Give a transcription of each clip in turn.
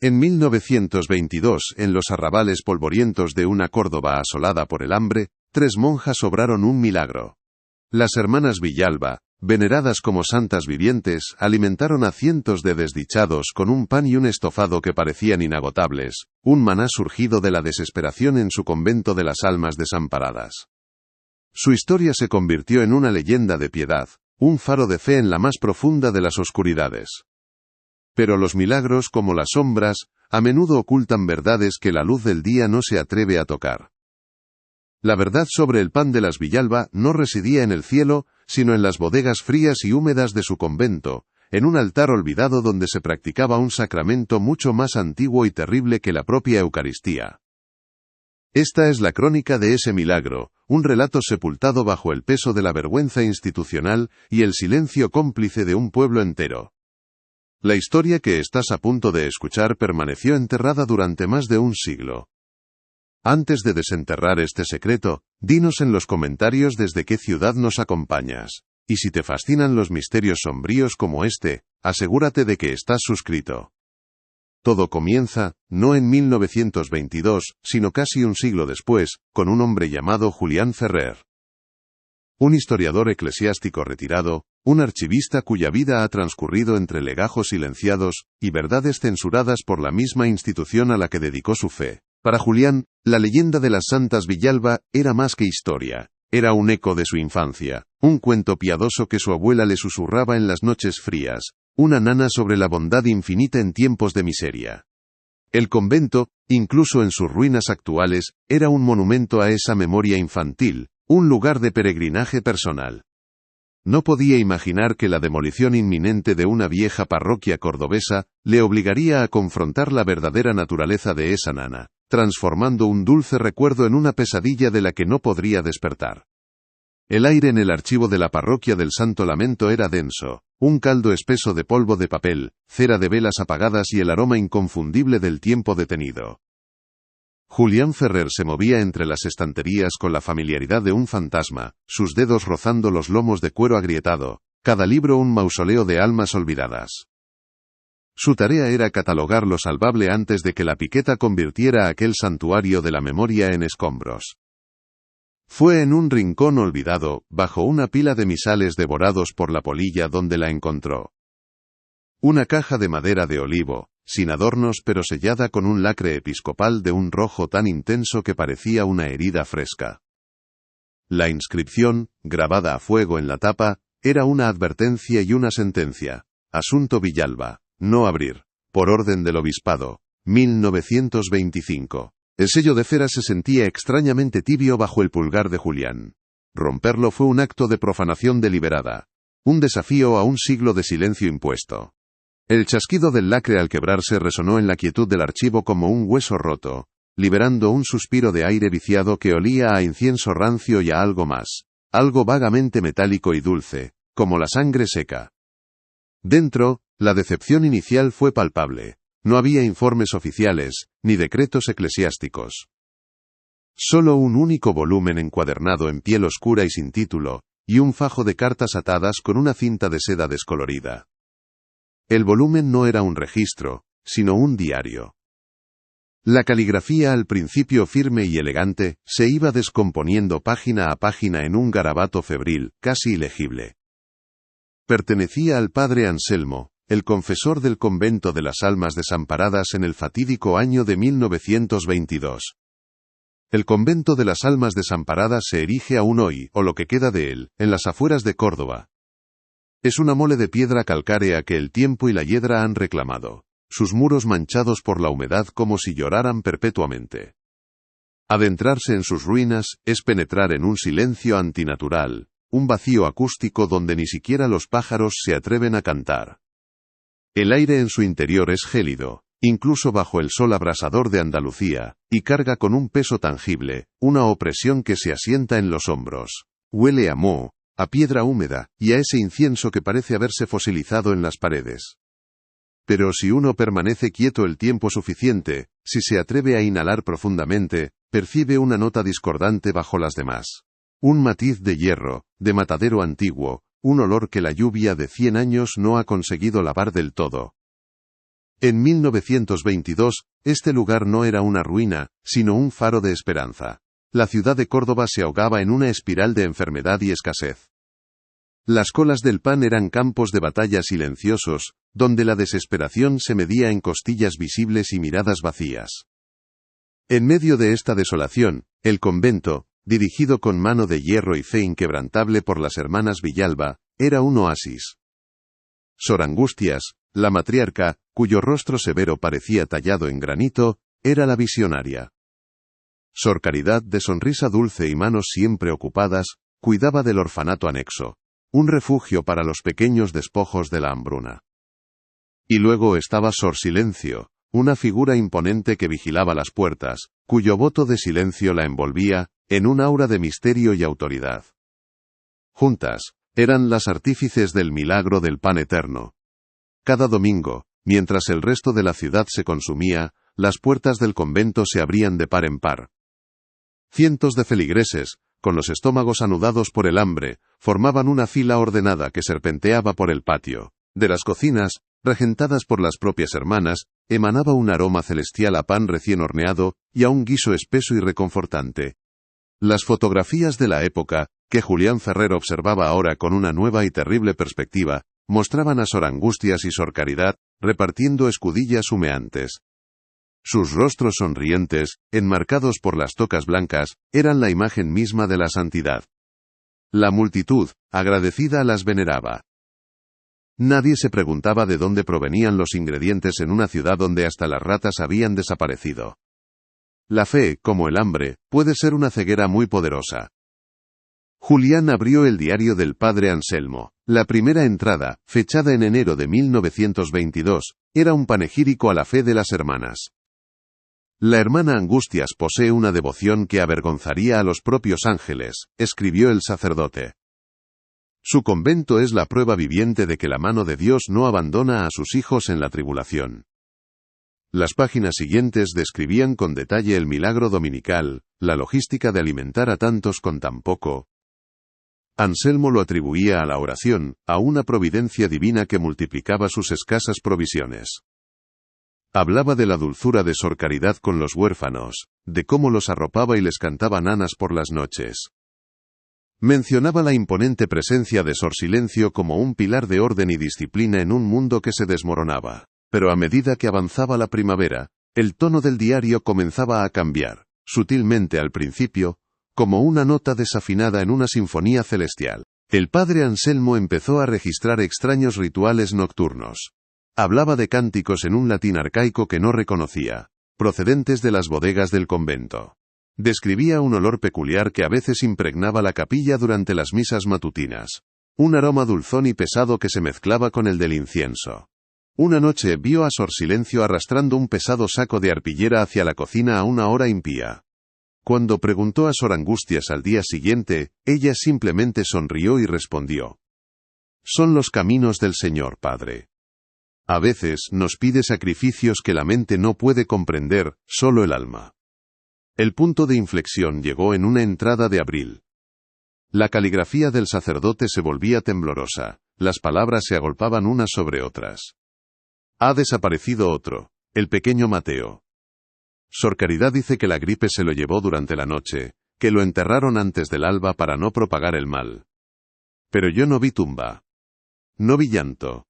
En 1922, en los arrabales polvorientos de una Córdoba asolada por el hambre, 3 monjas obraron un milagro. Las hermanas Villalba, veneradas como santas vivientes, alimentaron a cientos de desdichados con un pan y un estofado que parecían inagotables, un maná surgido de la desesperación en su convento de las Almas Desamparadas. Su historia se convirtió en una leyenda de piedad, un faro de fe en la más profunda de las oscuridades. Pero los milagros, como las sombras, a menudo ocultan verdades que la luz del día no se atreve a tocar. La verdad sobre el pan de las Villalba no residía en el cielo, sino en las bodegas frías y húmedas de su convento, en un altar olvidado donde se practicaba un sacramento mucho más antiguo y terrible que la propia Eucaristía. Esta es la crónica de ese milagro, un relato sepultado bajo el peso de la vergüenza institucional y el silencio cómplice de un pueblo entero. La historia que estás a punto de escuchar permaneció enterrada durante más de un siglo. Antes de desenterrar este secreto, dinos en los comentarios desde qué ciudad nos acompañas. Y si te fascinan los misterios sombríos como este, asegúrate de que estás suscrito. Todo comienza, no en 1922, sino casi un siglo después, con un hombre llamado Julián Ferrer. Un historiador eclesiástico retirado, un archivista cuya vida ha transcurrido entre legajos silenciados y verdades censuradas por la misma institución a la que dedicó su fe. Para Julián, la leyenda de las Santas Villalba era más que historia, era un eco de su infancia, un cuento piadoso que su abuela le susurraba en las noches frías, una nana sobre la bondad infinita en tiempos de miseria. El convento, incluso en sus ruinas actuales, era un monumento a esa memoria infantil, un lugar de peregrinaje personal. No podía imaginar que la demolición inminente de una vieja parroquia cordobesa le obligaría a confrontar la verdadera naturaleza de esa nana, transformando un dulce recuerdo en una pesadilla de la que no podría despertar. El aire en el archivo de la parroquia del Santo Lamento era denso, un caldo espeso de polvo de papel, cera de velas apagadas y el aroma inconfundible del tiempo detenido. Julián Ferrer se movía entre las estanterías con la familiaridad de un fantasma, sus dedos rozando los lomos de cuero agrietado, cada libro un mausoleo de almas olvidadas. Su tarea era catalogar lo salvable antes de que la piqueta convirtiera aquel santuario de la memoria en escombros. Fue en un rincón olvidado, bajo una pila de misales devorados por la polilla donde la encontró. Una caja de madera de olivo, sin adornos pero sellada con un lacre episcopal de un rojo tan intenso que parecía una herida fresca. La inscripción, grabada a fuego en la tapa, era una advertencia y una sentencia. Asunto Villalba, no abrir. Por orden del obispado. 1925. El sello de cera se sentía extrañamente tibio bajo el pulgar de Julián. Romperlo fue un acto de profanación deliberada. Un desafío a un siglo de silencio impuesto. El chasquido del lacre al quebrarse resonó en la quietud del archivo como un hueso roto, liberando un suspiro de aire viciado que olía a incienso rancio y a algo más, algo vagamente metálico y dulce, como la sangre seca. Dentro, la decepción inicial fue palpable. No había informes oficiales, ni decretos eclesiásticos. Solo un único volumen encuadernado en piel oscura y sin título, y un fajo de cartas atadas con una cinta de seda descolorida. El volumen no era un registro, sino un diario. La caligrafía al principio firme y elegante, se iba descomponiendo página a página en un garabato febril, casi ilegible. Pertenecía al padre Anselmo, el confesor del convento de las Almas Desamparadas en el fatídico año de 1922. El convento de las Almas Desamparadas se erige aún hoy, o lo que queda de él, en las afueras de Córdoba. Es una mole de piedra calcárea que el tiempo y la hiedra han reclamado, sus muros manchados por la humedad como si lloraran perpetuamente. Adentrarse en sus ruinas es penetrar en un silencio antinatural, un vacío acústico donde ni siquiera los pájaros se atreven a cantar. El aire en su interior es gélido, incluso bajo el sol abrasador de Andalucía, y carga con un peso tangible, una opresión que se asienta en los hombros. Huele a moho, a piedra húmeda, y a ese incienso que parece haberse fosilizado en las paredes. Pero si uno permanece quieto el tiempo suficiente, si se atreve a inhalar profundamente, percibe una nota discordante bajo las demás. Un matiz de hierro, de matadero antiguo, un olor que la lluvia de 100 años no ha conseguido lavar del todo. En 1922, este lugar no era una ruina, sino un faro de esperanza. La ciudad de Córdoba se ahogaba en una espiral de enfermedad y escasez. Las colas del pan eran campos de batalla silenciosos, donde la desesperación se medía en costillas visibles y miradas vacías. En medio de esta desolación, el convento, dirigido con mano de hierro y fe inquebrantable por las hermanas Villalba, era un oasis. Sor Angustias, la matriarca, cuyo rostro severo parecía tallado en granito, era la visionaria. Sor Caridad, de sonrisa dulce y manos siempre ocupadas, cuidaba del orfanato anexo, un refugio para los pequeños despojos de la hambruna. Y luego estaba Sor Silencio, una figura imponente que vigilaba las puertas, cuyo voto de silencio la envolvía, en un aura de misterio y autoridad. Juntas, eran las artífices del milagro del pan eterno. Cada domingo, mientras el resto de la ciudad se consumía, las puertas del convento se abrían de par en par. Cientos de feligreses, con los estómagos anudados por el hambre, formaban una fila ordenada que serpenteaba por el patio. De las cocinas, regentadas por las propias hermanas, emanaba un aroma celestial a pan recién horneado y a un guiso espeso y reconfortante. Las fotografías de la época, que Julián Ferrer observaba ahora con una nueva y terrible perspectiva, mostraban a Sor Angustias y Sor Caridad, repartiendo escudillas humeantes. Sus rostros sonrientes, enmarcados por las tocas blancas, eran la imagen misma de la santidad. La multitud, agradecida, las veneraba. Nadie se preguntaba de dónde provenían los ingredientes en una ciudad donde hasta las ratas habían desaparecido. La fe, como el hambre, puede ser una ceguera muy poderosa. Julián abrió el diario del padre Anselmo. La primera entrada, fechada en enero de 1922, era un panegírico a la fe de las hermanas. La hermana Angustias posee una devoción que avergonzaría a los propios ángeles, escribió el sacerdote. Su convento es la prueba viviente de que la mano de Dios no abandona a sus hijos en la tribulación. Las páginas siguientes describían con detalle el milagro dominical, la logística de alimentar a tantos con tan poco. Anselmo lo atribuía a la oración, a una providencia divina que multiplicaba sus escasas provisiones. Hablaba de la dulzura de Sor Caridad con los huérfanos, de cómo los arropaba y les cantaba nanas por las noches. Mencionaba la imponente presencia de Sor Silencio como un pilar de orden y disciplina en un mundo que se desmoronaba. Pero a medida que avanzaba la primavera, el tono del diario comenzaba a cambiar, sutilmente al principio, como una nota desafinada en una sinfonía celestial. El padre Anselmo empezó a registrar extraños rituales nocturnos. Hablaba de cánticos en un latín arcaico que no reconocía, procedentes de las bodegas del convento. Describía un olor peculiar que a veces impregnaba la capilla durante las misas matutinas. Un aroma dulzón y pesado que se mezclaba con el del incienso. Una noche vio a Sor Silencio arrastrando un pesado saco de arpillera hacia la cocina a una hora impía. Cuando preguntó a Sor Angustias al día siguiente, ella simplemente sonrió y respondió: «Son los caminos del Señor, Padre. A veces nos pide sacrificios que la mente no puede comprender, solo el alma». El punto de inflexión llegó en una entrada de abril. La caligrafía del sacerdote se volvía temblorosa, las palabras se agolpaban unas sobre otras. Ha desaparecido otro, el pequeño Mateo. Sor Caridad dice que la gripe se lo llevó durante la noche, que lo enterraron antes del alba para no propagar el mal. Pero yo no vi tumba. No vi llanto.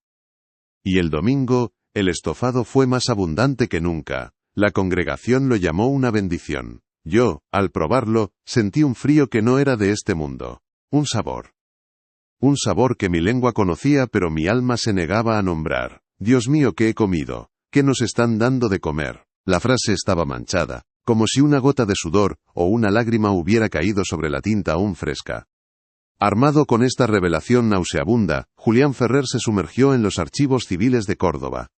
Y el domingo, el estofado fue más abundante que nunca. La congregación lo llamó una bendición. Yo, al probarlo, sentí un frío que no era de este mundo. Un sabor. Un sabor que mi lengua conocía pero mi alma se negaba a nombrar. Dios mío, ¿qué he comido? ¿Qué nos están dando de comer? La frase estaba manchada, como si una gota de sudor o una lágrima hubiera caído sobre la tinta aún fresca. Armado con esta revelación nauseabunda, Julián Ferrer se sumergió en los archivos civiles de Córdoba.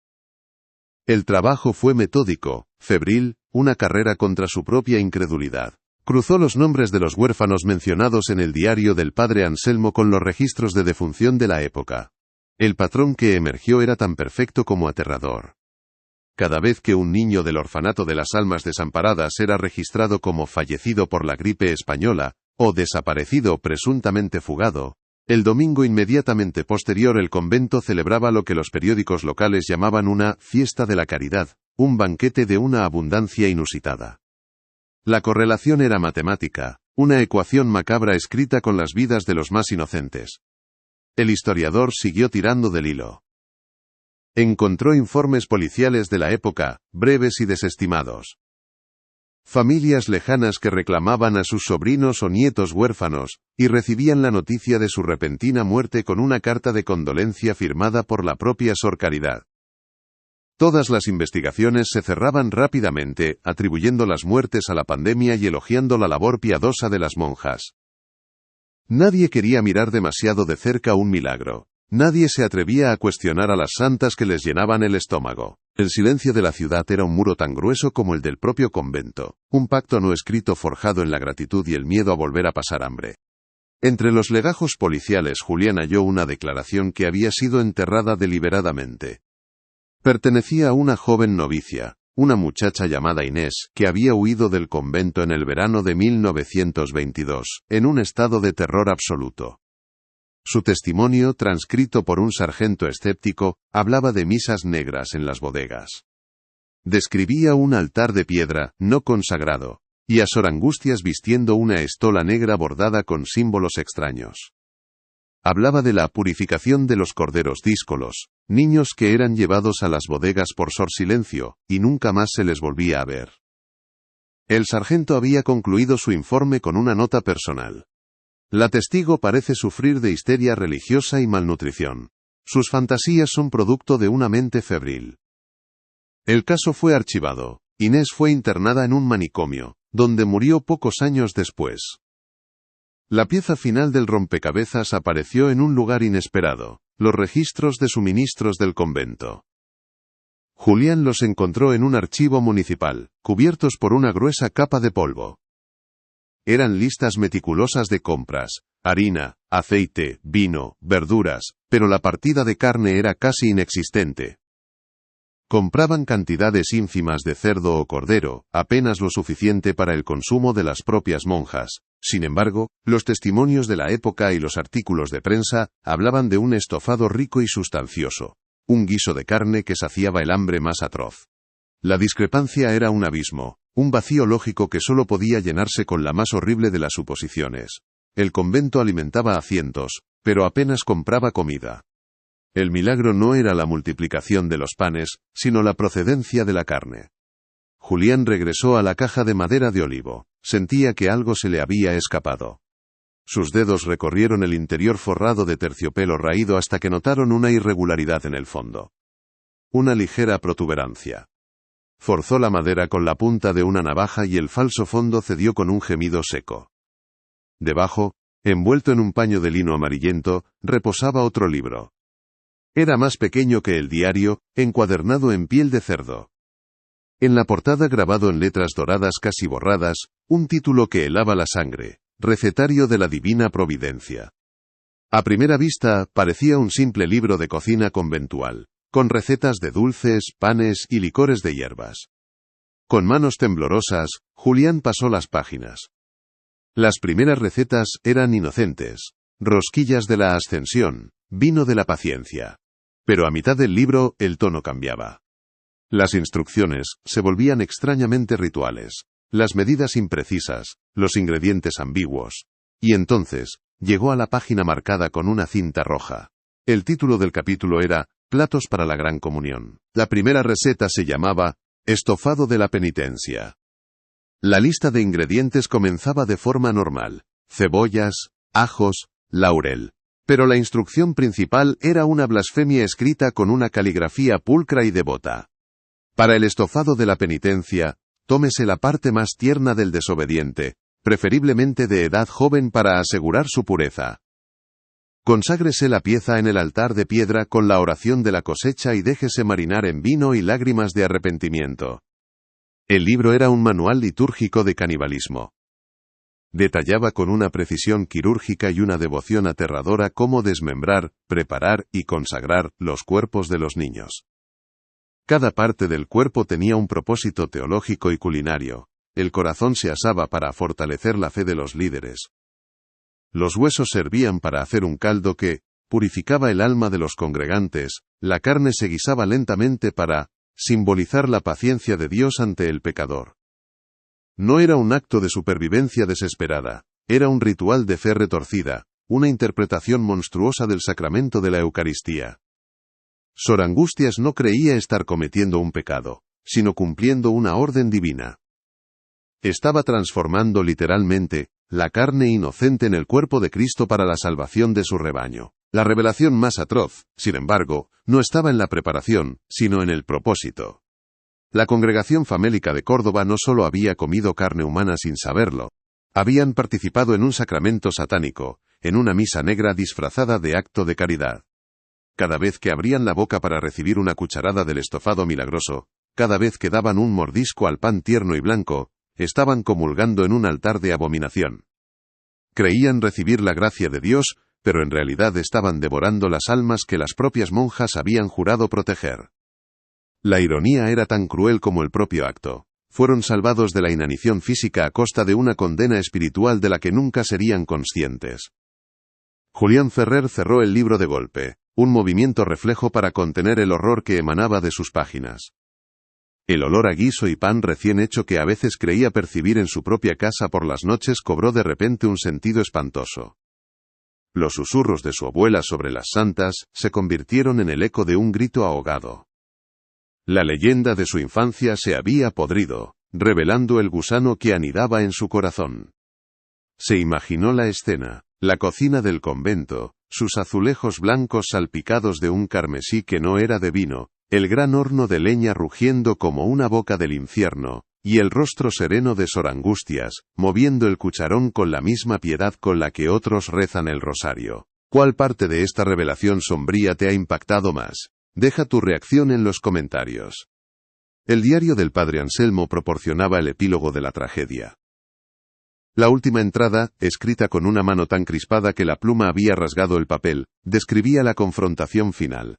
El trabajo fue metódico, febril, una carrera contra su propia incredulidad. Cruzó los nombres de los huérfanos mencionados en el diario del padre Anselmo con los registros de defunción de la época. El patrón que emergió era tan perfecto como aterrador. Cada vez que un niño del orfanato de las almas desamparadas era registrado como fallecido por la gripe española, o desaparecido presuntamente fugado, El domingo inmediatamente posterior el convento celebraba lo que los periódicos locales llamaban una «fiesta de la caridad», un banquete de una abundancia inusitada. La correlación era matemática, una ecuación macabra escrita con las vidas de los más inocentes. El historiador siguió tirando del hilo. Encontró informes policiales de la época, breves y desestimados. Familias lejanas que reclamaban a sus sobrinos o nietos huérfanos, y recibían la noticia de su repentina muerte con una carta de condolencia firmada por la propia Sor Caridad. Todas las investigaciones se cerraban rápidamente, atribuyendo las muertes a la pandemia y elogiando la labor piadosa de las monjas. Nadie quería mirar demasiado de cerca un milagro. Nadie se atrevía a cuestionar a las santas que les llenaban el estómago. El silencio de la ciudad era un muro tan grueso como el del propio convento, un pacto no escrito forjado en la gratitud y el miedo a volver a pasar hambre. Entre los legajos policiales Julián halló una declaración que había sido enterrada deliberadamente. Pertenecía a una joven novicia, una muchacha llamada Inés, que había huido del convento en el verano de 1922, en un estado de terror absoluto. Su testimonio, transcrito por un sargento escéptico, hablaba de misas negras en las bodegas. Describía un altar de piedra, no consagrado, y a Sor Angustias vistiendo una estola negra bordada con símbolos extraños. Hablaba de la purificación de los corderos díscolos, niños que eran llevados a las bodegas por Sor Silencio, y nunca más se les volvía a ver. El sargento había concluido su informe con una nota personal. La testigo parece sufrir de histeria religiosa y malnutrición. Sus fantasías son producto de una mente febril. El caso fue archivado. Inés fue internada en un manicomio, donde murió pocos años después. La pieza final del rompecabezas apareció en un lugar inesperado: los registros de suministros del convento. Julián los encontró en un archivo municipal, cubiertos por una gruesa capa de polvo. Eran listas meticulosas de compras, harina, aceite, vino, verduras, pero la partida de carne era casi inexistente. Compraban cantidades ínfimas de cerdo o cordero, apenas lo suficiente para el consumo de las propias monjas. Sin embargo, los testimonios de la época y los artículos de prensa hablaban de un estofado rico y sustancioso, un guiso de carne que saciaba el hambre más atroz. La discrepancia era un abismo, un vacío lógico que solo podía llenarse con la más horrible de las suposiciones. El convento alimentaba a cientos, pero apenas compraba comida. El milagro no era la multiplicación de los panes, sino la procedencia de la carne. Julián regresó a la caja de madera de olivo. Sentía que algo se le había escapado. Sus dedos recorrieron el interior forrado de terciopelo raído hasta que notaron una irregularidad en el fondo. Una ligera protuberancia. Forzó la madera con la punta de una navaja y el falso fondo cedió con un gemido seco. Debajo, envuelto en un paño de lino amarillento, reposaba otro libro. Era más pequeño que el diario, encuadernado en piel de cerdo. En la portada, grabado en letras doradas casi borradas, un título que helaba la sangre: Recetario de la Divina Providencia. A primera vista, parecía un simple libro de cocina conventual, con recetas de dulces, panes y licores de hierbas. Con manos temblorosas, Julián pasó las páginas. Las primeras recetas eran inocentes: rosquillas de la Ascensión, vino de la paciencia. Pero a mitad del libro, el tono cambiaba. Las instrucciones se volvían extrañamente rituales, las medidas imprecisas, los ingredientes ambiguos. Y entonces, llegó a la página marcada con una cinta roja. El título del capítulo era Platos para la Gran Comunión. La primera receta se llamaba Estofado de la Penitencia. La lista de ingredientes comenzaba de forma normal: cebollas, ajos, laurel. Pero la instrucción principal era una blasfemia escrita con una caligrafía pulcra y devota. Para el estofado de la penitencia, tómese la parte más tierna del desobediente, preferiblemente de edad joven para asegurar su pureza. Conságrese la pieza en el altar de piedra con la oración de la cosecha y déjese marinar en vino y lágrimas de arrepentimiento. El libro era un manual litúrgico de canibalismo. Detallaba con una precisión quirúrgica y una devoción aterradora cómo desmembrar, preparar y consagrar los cuerpos de los niños. Cada parte del cuerpo tenía un propósito teológico y culinario. El corazón se asaba para fortalecer la fe de los líderes. Los huesos servían para hacer un caldo que purificaba el alma de los congregantes, la carne se guisaba lentamente para simbolizar la paciencia de Dios ante el pecador. No era un acto de supervivencia desesperada, era un ritual de fe retorcida, una interpretación monstruosa del sacramento de la Eucaristía. Sor Angustias no creía estar cometiendo un pecado, sino cumpliendo una orden divina. Estaba transformando literalmente la carne inocente en el cuerpo de Cristo para la salvación de su rebaño. La revelación más atroz, sin embargo, no estaba en la preparación, sino en el propósito. La Congregación Famélica de Córdoba no solo había comido carne humana sin saberlo, habían participado en un sacramento satánico, en una misa negra disfrazada de acto de caridad. Cada vez que abrían la boca para recibir una cucharada del estofado milagroso, cada vez que daban un mordisco al pan tierno y blanco, estaban comulgando en un altar de abominación. Creían recibir la gracia de Dios, pero en realidad estaban devorando las almas que las propias monjas habían jurado proteger. La ironía era tan cruel como el propio acto. Fueron salvados de la inanición física a costa de una condena espiritual de la que nunca serían conscientes. Julián Ferrer cerró el libro de golpe, un movimiento reflejo para contener el horror que emanaba de sus páginas. El olor a guiso y pan recién hecho que a veces creía percibir en su propia casa por las noches cobró de repente un sentido espantoso. Los susurros de su abuela sobre las santas se convirtieron en el eco de un grito ahogado. La leyenda de su infancia se había podrido, revelando el gusano que anidaba en su corazón. Se imaginó la escena, la cocina del convento, sus azulejos blancos salpicados de un carmesí que no era de vino, el gran horno de leña rugiendo como una boca del infierno, y el rostro sereno de Sor Angustias, moviendo el cucharón con la misma piedad con la que otros rezan el rosario. ¿Cuál parte de esta revelación sombría te ha impactado más? Deja tu reacción en los comentarios. El diario del padre Anselmo proporcionaba el epílogo de la tragedia. La última entrada, escrita con una mano tan crispada que la pluma había rasgado el papel, describía la confrontación final.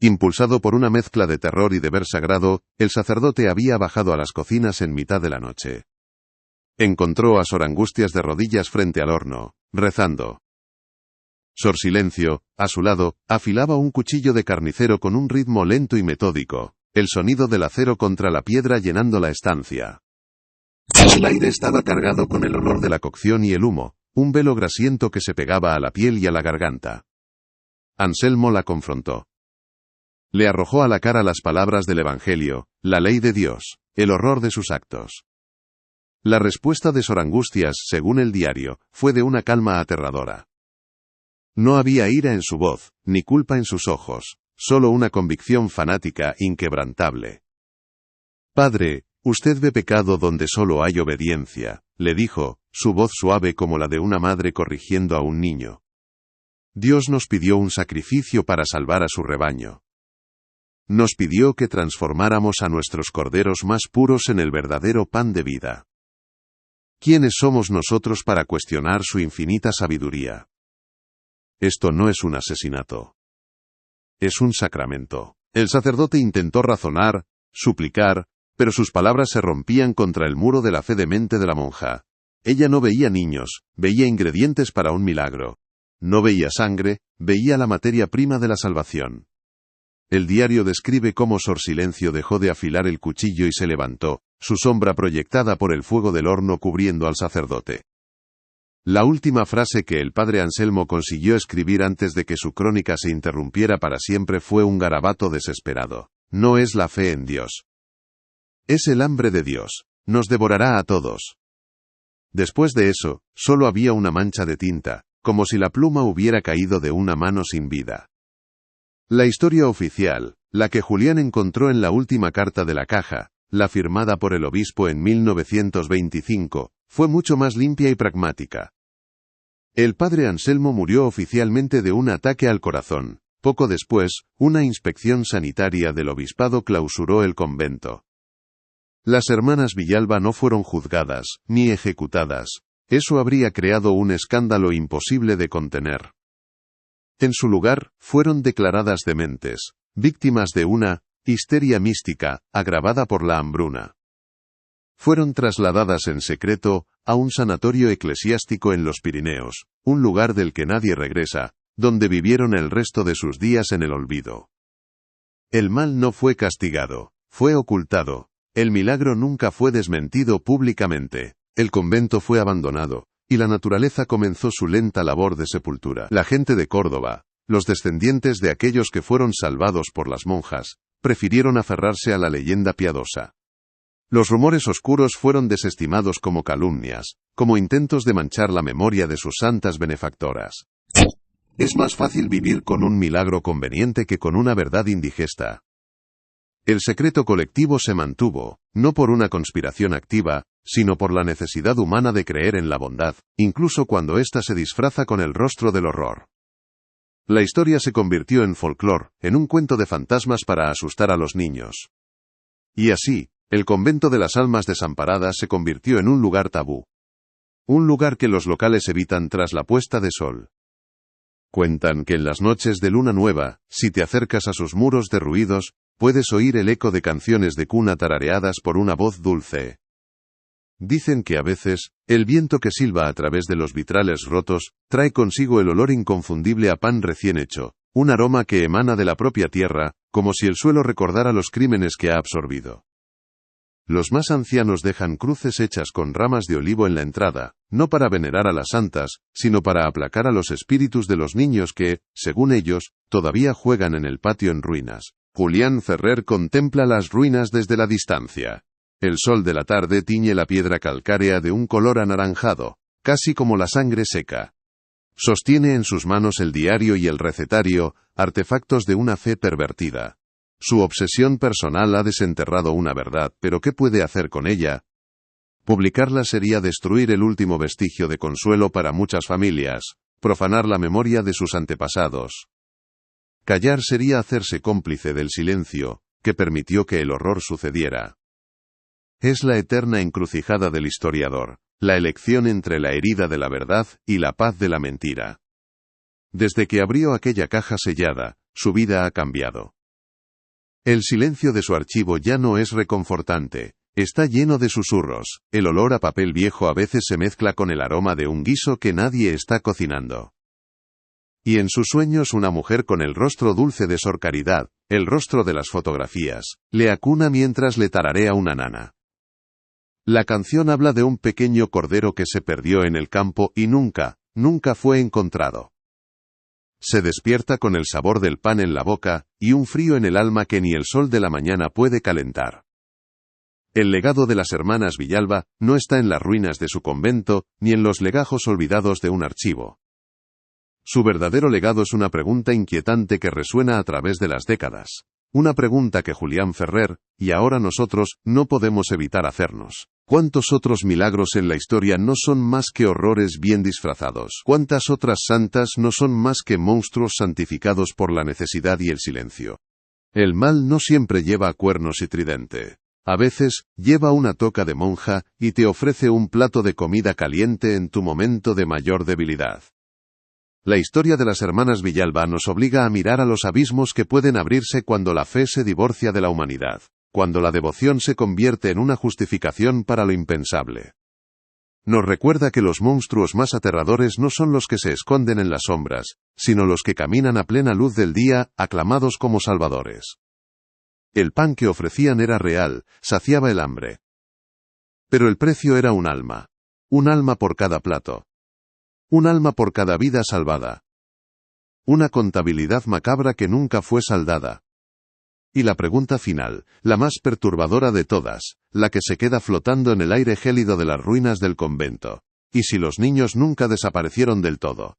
Impulsado por una mezcla de terror y deber sagrado, el sacerdote había bajado a las cocinas en mitad de la noche. Encontró a Sor Angustias de rodillas frente al horno, rezando. Sor Silencio, a su lado, afilaba un cuchillo de carnicero con un ritmo lento y metódico, el sonido del acero contra la piedra llenando la estancia. El aire estaba cargado con el olor de la cocción y el humo, un velo grasiento que se pegaba a la piel y a la garganta. Anselmo la confrontó. Le arrojó a la cara las palabras del Evangelio, la ley de Dios, el horror de sus actos. La respuesta de Sor Angustias, según el diario, fue de una calma aterradora. No había ira en su voz, ni culpa en sus ojos, solo una convicción fanática inquebrantable. Padre, usted ve pecado donde solo hay obediencia, le dijo, su voz suave como la de una madre corrigiendo a un niño. Dios nos pidió un sacrificio para salvar a su rebaño. Nos pidió que transformáramos a nuestros corderos más puros en el verdadero pan de vida. ¿Quiénes somos nosotros para cuestionar su infinita sabiduría? Esto no es un asesinato. Es un sacramento. El sacerdote intentó razonar, suplicar, pero sus palabras se rompían contra el muro de la fe demente de la monja. Ella no veía niños, veía ingredientes para un milagro. No veía sangre, veía la materia prima de la salvación. El diario describe cómo Sor Silencio dejó de afilar el cuchillo y se levantó, su sombra proyectada por el fuego del horno cubriendo al sacerdote. La última frase que el padre Anselmo consiguió escribir antes de que su crónica se interrumpiera para siempre fue un garabato desesperado. No es la fe en Dios. Es el hambre de Dios. Nos devorará a todos. Después de eso, solo había una mancha de tinta, como si la pluma hubiera caído de una mano sin vida. La historia oficial, la que Julián encontró en la última carta de la caja, la firmada por el obispo en 1925, fue mucho más limpia y pragmática. El padre Anselmo murió oficialmente de un ataque al corazón. Poco después, una inspección sanitaria del obispado clausuró el convento. Las hermanas Villalba no fueron juzgadas, ni ejecutadas. Eso habría creado un escándalo imposible de contener. En su lugar, fueron declaradas dementes, víctimas de una histeria mística, agravada por la hambruna. Fueron trasladadas en secreto a un sanatorio eclesiástico en los Pirineos, un lugar del que nadie regresa, donde vivieron el resto de sus días en el olvido. El mal no fue castigado, fue ocultado. El milagro nunca fue desmentido públicamente. El convento fue abandonado, y la naturaleza comenzó su lenta labor de sepultura. La gente de Córdoba, los descendientes de aquellos que fueron salvados por las monjas, prefirieron aferrarse a la leyenda piadosa. Los rumores oscuros fueron desestimados como calumnias, como intentos de manchar la memoria de sus santas benefactoras. Es más fácil vivir con un milagro conveniente que con una verdad indigesta. El secreto colectivo se mantuvo, no por una conspiración activa, sino por la necesidad humana de creer en la bondad, incluso cuando ésta se disfraza con el rostro del horror. La historia se convirtió en folclore, en un cuento de fantasmas para asustar a los niños. Y así, el convento de las almas desamparadas se convirtió en un lugar tabú. Un lugar que los locales evitan tras la puesta de sol. Cuentan que en las noches de luna nueva, si te acercas a sus muros derruidos, puedes oír el eco de canciones de cuna tarareadas por una voz dulce. Dicen que a veces, el viento que silba a través de los vitrales rotos, trae consigo el olor inconfundible a pan recién hecho, un aroma que emana de la propia tierra, como si el suelo recordara los crímenes que ha absorbido. Los más ancianos dejan cruces hechas con ramas de olivo en la entrada, no para venerar a las santas, sino para aplacar a los espíritus de los niños que, según ellos, todavía juegan en el patio en ruinas. Julián Ferrer contempla las ruinas desde la distancia. El sol de la tarde tiñe la piedra calcárea de un color anaranjado, casi como la sangre seca. Sostiene en sus manos el diario y el recetario, artefactos de una fe pervertida. Su obsesión personal ha desenterrado una verdad, pero ¿qué puede hacer con ella? Publicarla sería destruir el último vestigio de consuelo para muchas familias, profanar la memoria de sus antepasados. Callar sería hacerse cómplice del silencio, que permitió que el horror sucediera. Es la eterna encrucijada del historiador, la elección entre la herida de la verdad y la paz de la mentira. Desde que abrió aquella caja sellada, su vida ha cambiado. El silencio de su archivo ya no es reconfortante, está lleno de susurros, el olor a papel viejo a veces se mezcla con el aroma de un guiso que nadie está cocinando. Y en sus sueños una mujer con el rostro dulce de Sor Caridad, el rostro de las fotografías, le acuna mientras le tararea una nana. La canción habla de un pequeño cordero que se perdió en el campo y nunca fue encontrado. Se despierta con el sabor del pan en la boca, y un frío en el alma que ni el sol de la mañana puede calentar. El legado de las hermanas Villalba no está en las ruinas de su convento, ni en los legajos olvidados de un archivo. Su verdadero legado es una pregunta inquietante que resuena a través de las décadas. Una pregunta que Julián Ferrer, y ahora nosotros, no podemos evitar hacernos. ¿Cuántos otros milagros en la historia no son más que horrores bien disfrazados? ¿Cuántas otras santas no son más que monstruos santificados por la necesidad y el silencio? El mal no siempre lleva cuernos y tridente. A veces, lleva una toca de monja, y te ofrece un plato de comida caliente en tu momento de mayor debilidad. La historia de las hermanas Villalba nos obliga a mirar a los abismos que pueden abrirse cuando la fe se divorcia de la humanidad, cuando la devoción se convierte en una justificación para lo impensable. Nos recuerda que los monstruos más aterradores no son los que se esconden en las sombras, sino los que caminan a plena luz del día, aclamados como salvadores. El pan que ofrecían era real, saciaba el hambre. Pero el precio era un alma por cada plato. Un alma por cada vida salvada. Una contabilidad macabra que nunca fue saldada. Y la pregunta final, la más perturbadora de todas, la que se queda flotando en el aire gélido de las ruinas del convento. ¿Y si los niños nunca desaparecieron del todo?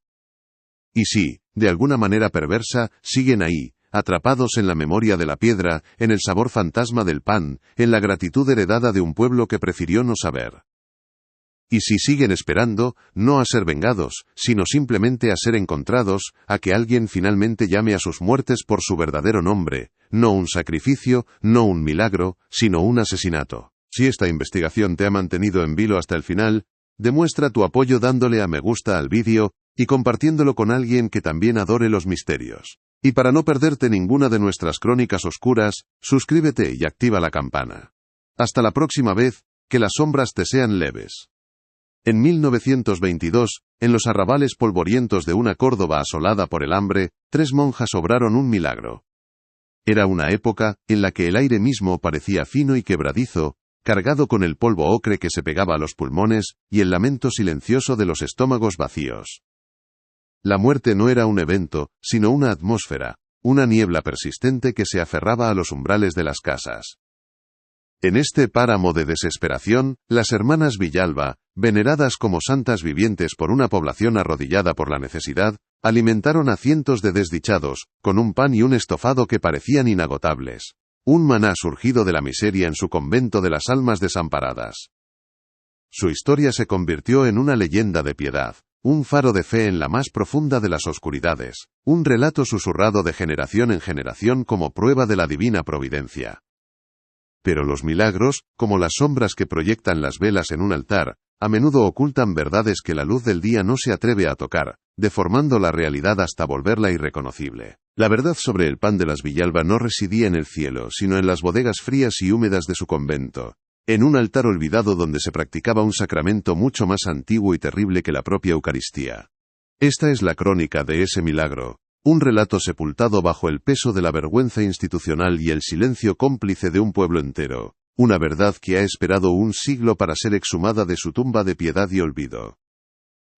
¿Y si, de alguna manera perversa, siguen ahí, atrapados en la memoria de la piedra, en el sabor fantasma del pan, en la gratitud heredada de un pueblo que prefirió no saber? Y si siguen esperando, no a ser vengados, sino simplemente a ser encontrados, a que alguien finalmente llame a sus muertes por su verdadero nombre, no un sacrificio, no un milagro, sino un asesinato. Si esta investigación te ha mantenido en vilo hasta el final, demuestra tu apoyo dándole a me gusta al vídeo, y compartiéndolo con alguien que también adore los misterios. Y para no perderte ninguna de nuestras crónicas oscuras, suscríbete y activa la campana. Hasta la próxima vez, que las sombras te sean leves. En 1922, en los arrabales polvorientos de una Córdoba asolada por el hambre, 3 monjas obraron un milagro. Era una época en la que el aire mismo parecía fino y quebradizo, cargado con el polvo ocre que se pegaba a los pulmones, y el lamento silencioso de los estómagos vacíos. La muerte no era un evento, sino una atmósfera, una niebla persistente que se aferraba a los umbrales de las casas. En este páramo de desesperación, las hermanas Villalba, veneradas como santas vivientes por una población arrodillada por la necesidad, alimentaron a cientos de desdichados, con un pan y un estofado que parecían inagotables. Un maná surgido de la miseria en su convento de las almas desamparadas. Su historia se convirtió en una leyenda de piedad, un faro de fe en la más profunda de las oscuridades, un relato susurrado de generación en generación como prueba de la divina providencia. Pero los milagros, como las sombras que proyectan las velas en un altar, a menudo ocultan verdades que la luz del día no se atreve a tocar, deformando la realidad hasta volverla irreconocible. La verdad sobre el pan de las Villalba no residía en el cielo, sino en las bodegas frías y húmedas de su convento, en un altar olvidado donde se practicaba un sacramento mucho más antiguo y terrible que la propia Eucaristía. Esta es la crónica de ese milagro. Un relato sepultado bajo el peso de la vergüenza institucional y el silencio cómplice de un pueblo entero. Una verdad que ha esperado un siglo para ser exhumada de su tumba de piedad y olvido.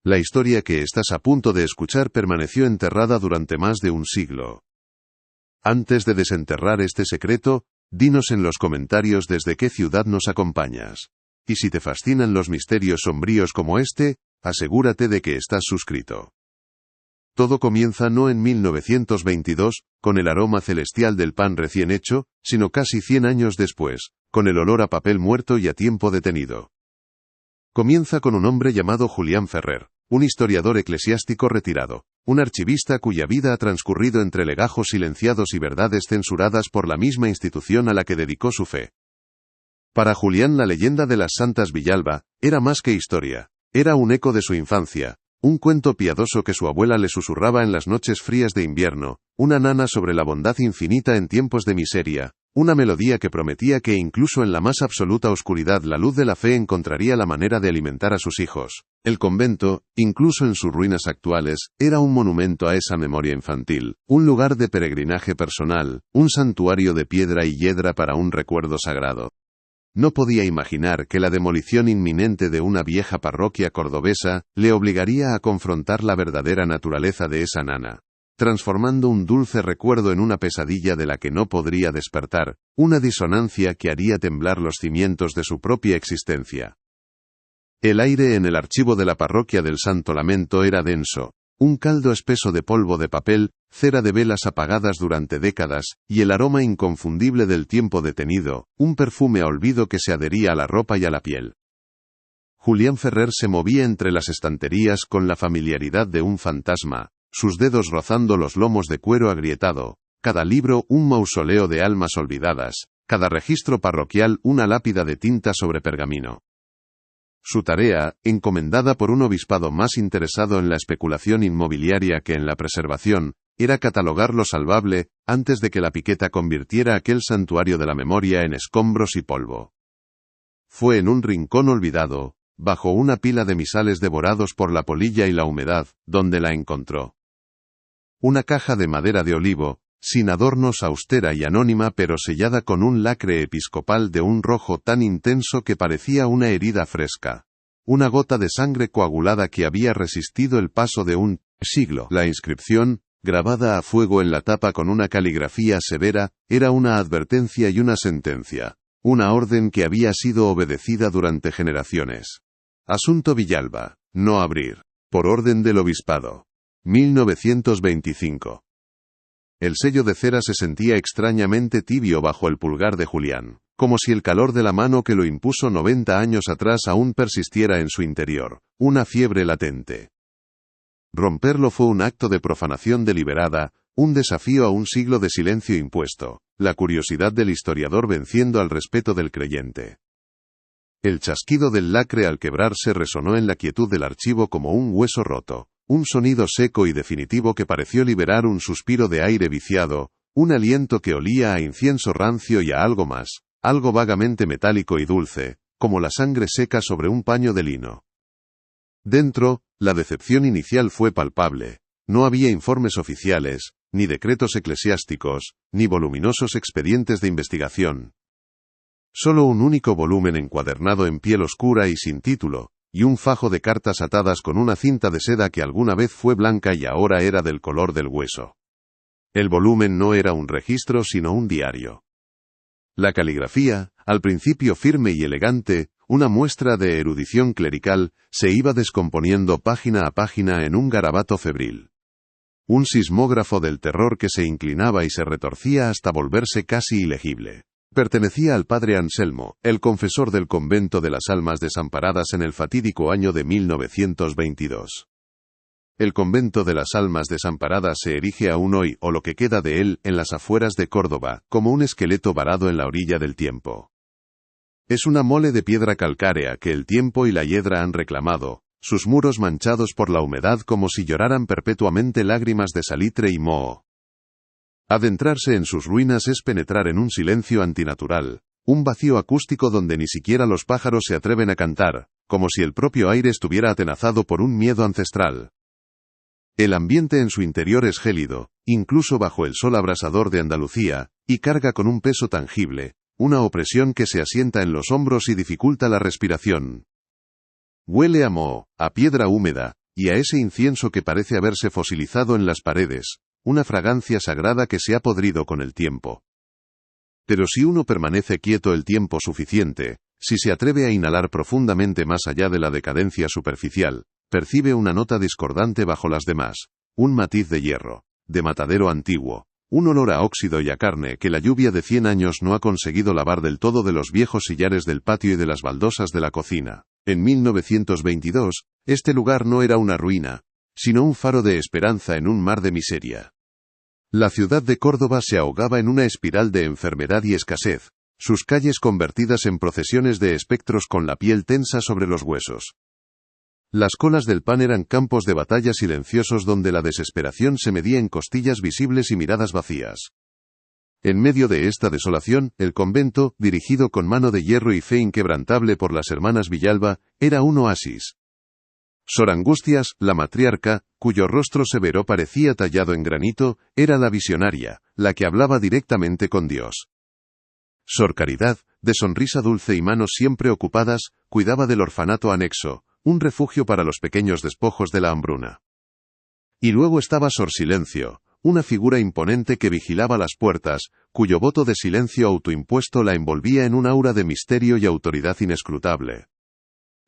La historia que estás a punto de escuchar permaneció enterrada durante más de un siglo. Antes de desenterrar este secreto, dinos en los comentarios desde qué ciudad nos acompañas. Y si te fascinan los misterios sombríos como este, asegúrate de que estás suscrito. Todo comienza no en 1922, con el aroma celestial del pan recién hecho, sino casi 100 años después, con el olor a papel muerto y a tiempo detenido. Comienza con un hombre llamado Julián Ferrer, un historiador eclesiástico retirado, un archivista cuya vida ha transcurrido entre legajos silenciados y verdades censuradas por la misma institución a la que dedicó su fe. Para Julián la leyenda de las Santas Villalba era más que historia, era un eco de su infancia. Un cuento piadoso que su abuela le susurraba en las noches frías de invierno, una nana sobre la bondad infinita en tiempos de miseria, una melodía que prometía que incluso en la más absoluta oscuridad la luz de la fe encontraría la manera de alimentar a sus hijos. El convento, incluso en sus ruinas actuales, era un monumento a esa memoria infantil, un lugar de peregrinaje personal, un santuario de piedra y hiedra para un recuerdo sagrado. No podía imaginar que la demolición inminente de una vieja parroquia cordobesa le obligaría a confrontar la verdadera naturaleza de esa nana, transformando un dulce recuerdo en una pesadilla de la que no podría despertar, una disonancia que haría temblar los cimientos de su propia existencia. El aire en el archivo de la parroquia del Santo Lamento era denso, un caldo espeso de polvo de papel, cera de velas apagadas durante décadas, y el aroma inconfundible del tiempo detenido, un perfume a olvido que se adhería a la ropa y a la piel. Julián Ferrer se movía entre las estanterías con la familiaridad de un fantasma, sus dedos rozando los lomos de cuero agrietado, cada libro un mausoleo de almas olvidadas, cada registro parroquial una lápida de tinta sobre pergamino. Su tarea, encomendada por un obispado más interesado en la especulación inmobiliaria que en la preservación, era catalogar lo salvable, antes de que la piqueta convirtiera aquel santuario de la memoria en escombros y polvo. Fue en un rincón olvidado, bajo una pila de misales devorados por la polilla y la humedad, donde la encontró. Una caja de madera de olivo, sin adornos, austera y anónima, pero sellada con un lacre episcopal de un rojo tan intenso que parecía una herida fresca. Una gota de sangre coagulada que había resistido el paso de un siglo. La inscripción, grabada a fuego en la tapa con una caligrafía severa, era una advertencia y una sentencia. Una orden que había sido obedecida durante generaciones. Asunto Villalba, no abrir. Por orden del obispado. 1925. El sello de cera se sentía extrañamente tibio bajo el pulgar de Julián, como si el calor de la mano que lo impuso 90 años atrás aún persistiera en su interior, una fiebre latente. Romperlo fue un acto de profanación deliberada, un desafío a un siglo de silencio impuesto, la curiosidad del historiador venciendo al respeto del creyente. El chasquido del lacre al quebrarse resonó en la quietud del archivo como un hueso roto. Un sonido seco y definitivo que pareció liberar un suspiro de aire viciado, un aliento que olía a incienso rancio y a algo más, algo vagamente metálico y dulce, como la sangre seca sobre un paño de lino. Dentro, la decepción inicial fue palpable. No había informes oficiales, ni decretos eclesiásticos, ni voluminosos expedientes de investigación. Solo un único volumen encuadernado en piel oscura y sin título, y un fajo de cartas atadas con una cinta de seda que alguna vez fue blanca y ahora era del color del hueso. El volumen no era un registro sino un diario. La caligrafía, al principio firme y elegante, una muestra de erudición clerical, se iba descomponiendo página a página en un garabato febril. Un sismógrafo del terror que se inclinaba y se retorcía hasta volverse casi ilegible. Pertenecía al padre Anselmo, el confesor del convento de las Almas Desamparadas en el fatídico año de 1922. El convento de las Almas Desamparadas se erige aún hoy, o lo que queda de él, en las afueras de Córdoba, como un esqueleto varado en la orilla del tiempo. Es una mole de piedra calcárea que el tiempo y la hiedra han reclamado, sus muros manchados por la humedad como si lloraran perpetuamente lágrimas de salitre y moho. Adentrarse en sus ruinas es penetrar en un silencio antinatural, un vacío acústico donde ni siquiera los pájaros se atreven a cantar, como si el propio aire estuviera atenazado por un miedo ancestral. El ambiente en su interior es gélido, incluso bajo el sol abrasador de Andalucía, y carga con un peso tangible, una opresión que se asienta en los hombros y dificulta la respiración. Huele a moho, a piedra húmeda, y a ese incienso que parece haberse fosilizado en las paredes, una fragancia sagrada que se ha podrido con el tiempo. Pero si uno permanece quieto el tiempo suficiente, si se atreve a inhalar profundamente más allá de la decadencia superficial, percibe una nota discordante bajo las demás, un matiz de hierro, de matadero antiguo, un olor a óxido y a carne que la lluvia de 100 años no ha conseguido lavar del todo de los viejos sillares del patio y de las baldosas de la cocina. En 1922, este lugar no era una ruina, sino un faro de esperanza en un mar de miseria. La ciudad de Córdoba se ahogaba en una espiral de enfermedad y escasez, sus calles convertidas en procesiones de espectros con la piel tensa sobre los huesos. Las colas del pan eran campos de batalla silenciosos donde la desesperación se medía en costillas visibles y miradas vacías. En medio de esta desolación, el convento, dirigido con mano de hierro y fe inquebrantable por las hermanas Villalba, era un oasis. Sor Angustias, la matriarca, cuyo rostro severo parecía tallado en granito, era la visionaria, la que hablaba directamente con Dios. Sor Caridad, de sonrisa dulce y manos siempre ocupadas, cuidaba del orfanato anexo, un refugio para los pequeños despojos de la hambruna. Y luego estaba Sor Silencio, una figura imponente que vigilaba las puertas, cuyo voto de silencio autoimpuesto la envolvía en un aura de misterio y autoridad inescrutable.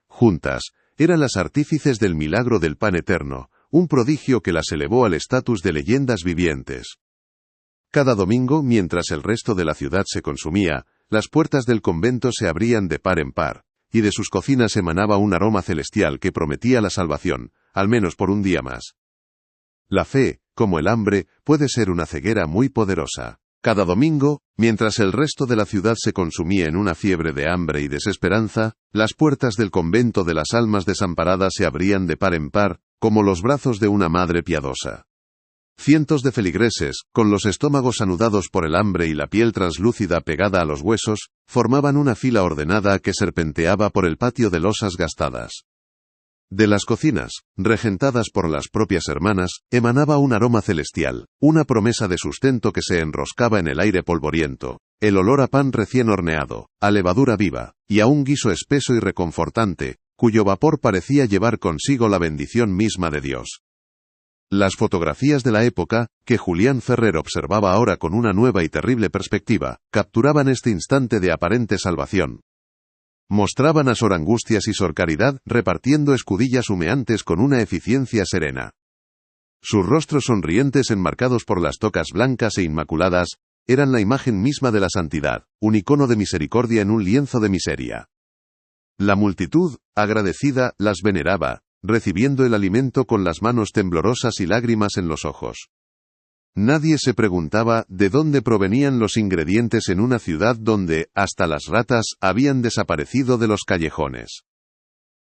Juntas, eran las artífices del milagro del pan eterno, un prodigio que las elevó al estatus de leyendas vivientes. Cada domingo, mientras el resto de la ciudad se consumía, las puertas del convento se abrían de par en par, y de sus cocinas emanaba un aroma celestial que prometía la salvación, al menos por un día más. La fe, como el hambre, puede ser una ceguera muy poderosa. Cada domingo, mientras el resto de la ciudad se consumía en una fiebre de hambre y desesperanza, las puertas del convento de las Almas Desamparadas se abrían de par en par, como los brazos de una madre piadosa. Cientos de feligreses, con los estómagos anudados por el hambre y la piel translúcida pegada a los huesos, formaban una fila ordenada que serpenteaba por el patio de losas gastadas. De las cocinas, regentadas por las propias hermanas, emanaba un aroma celestial, una promesa de sustento que se enroscaba en el aire polvoriento, el olor a pan recién horneado, a levadura viva, y a un guiso espeso y reconfortante, cuyo vapor parecía llevar consigo la bendición misma de Dios. Las fotografías de la época, que Julián Ferrer observaba ahora con una nueva y terrible perspectiva, capturaban este instante de aparente salvación. Mostraban a Sor Angustias y Sor Caridad repartiendo escudillas humeantes con una eficiencia serena. Sus rostros sonrientes enmarcados por las tocas blancas e inmaculadas, eran la imagen misma de la santidad, un icono de misericordia en un lienzo de miseria. La multitud, agradecida, las veneraba, recibiendo el alimento con las manos temblorosas y lágrimas en los ojos. Nadie se preguntaba de dónde provenían los ingredientes en una ciudad donde, hasta las ratas, habían desaparecido de los callejones.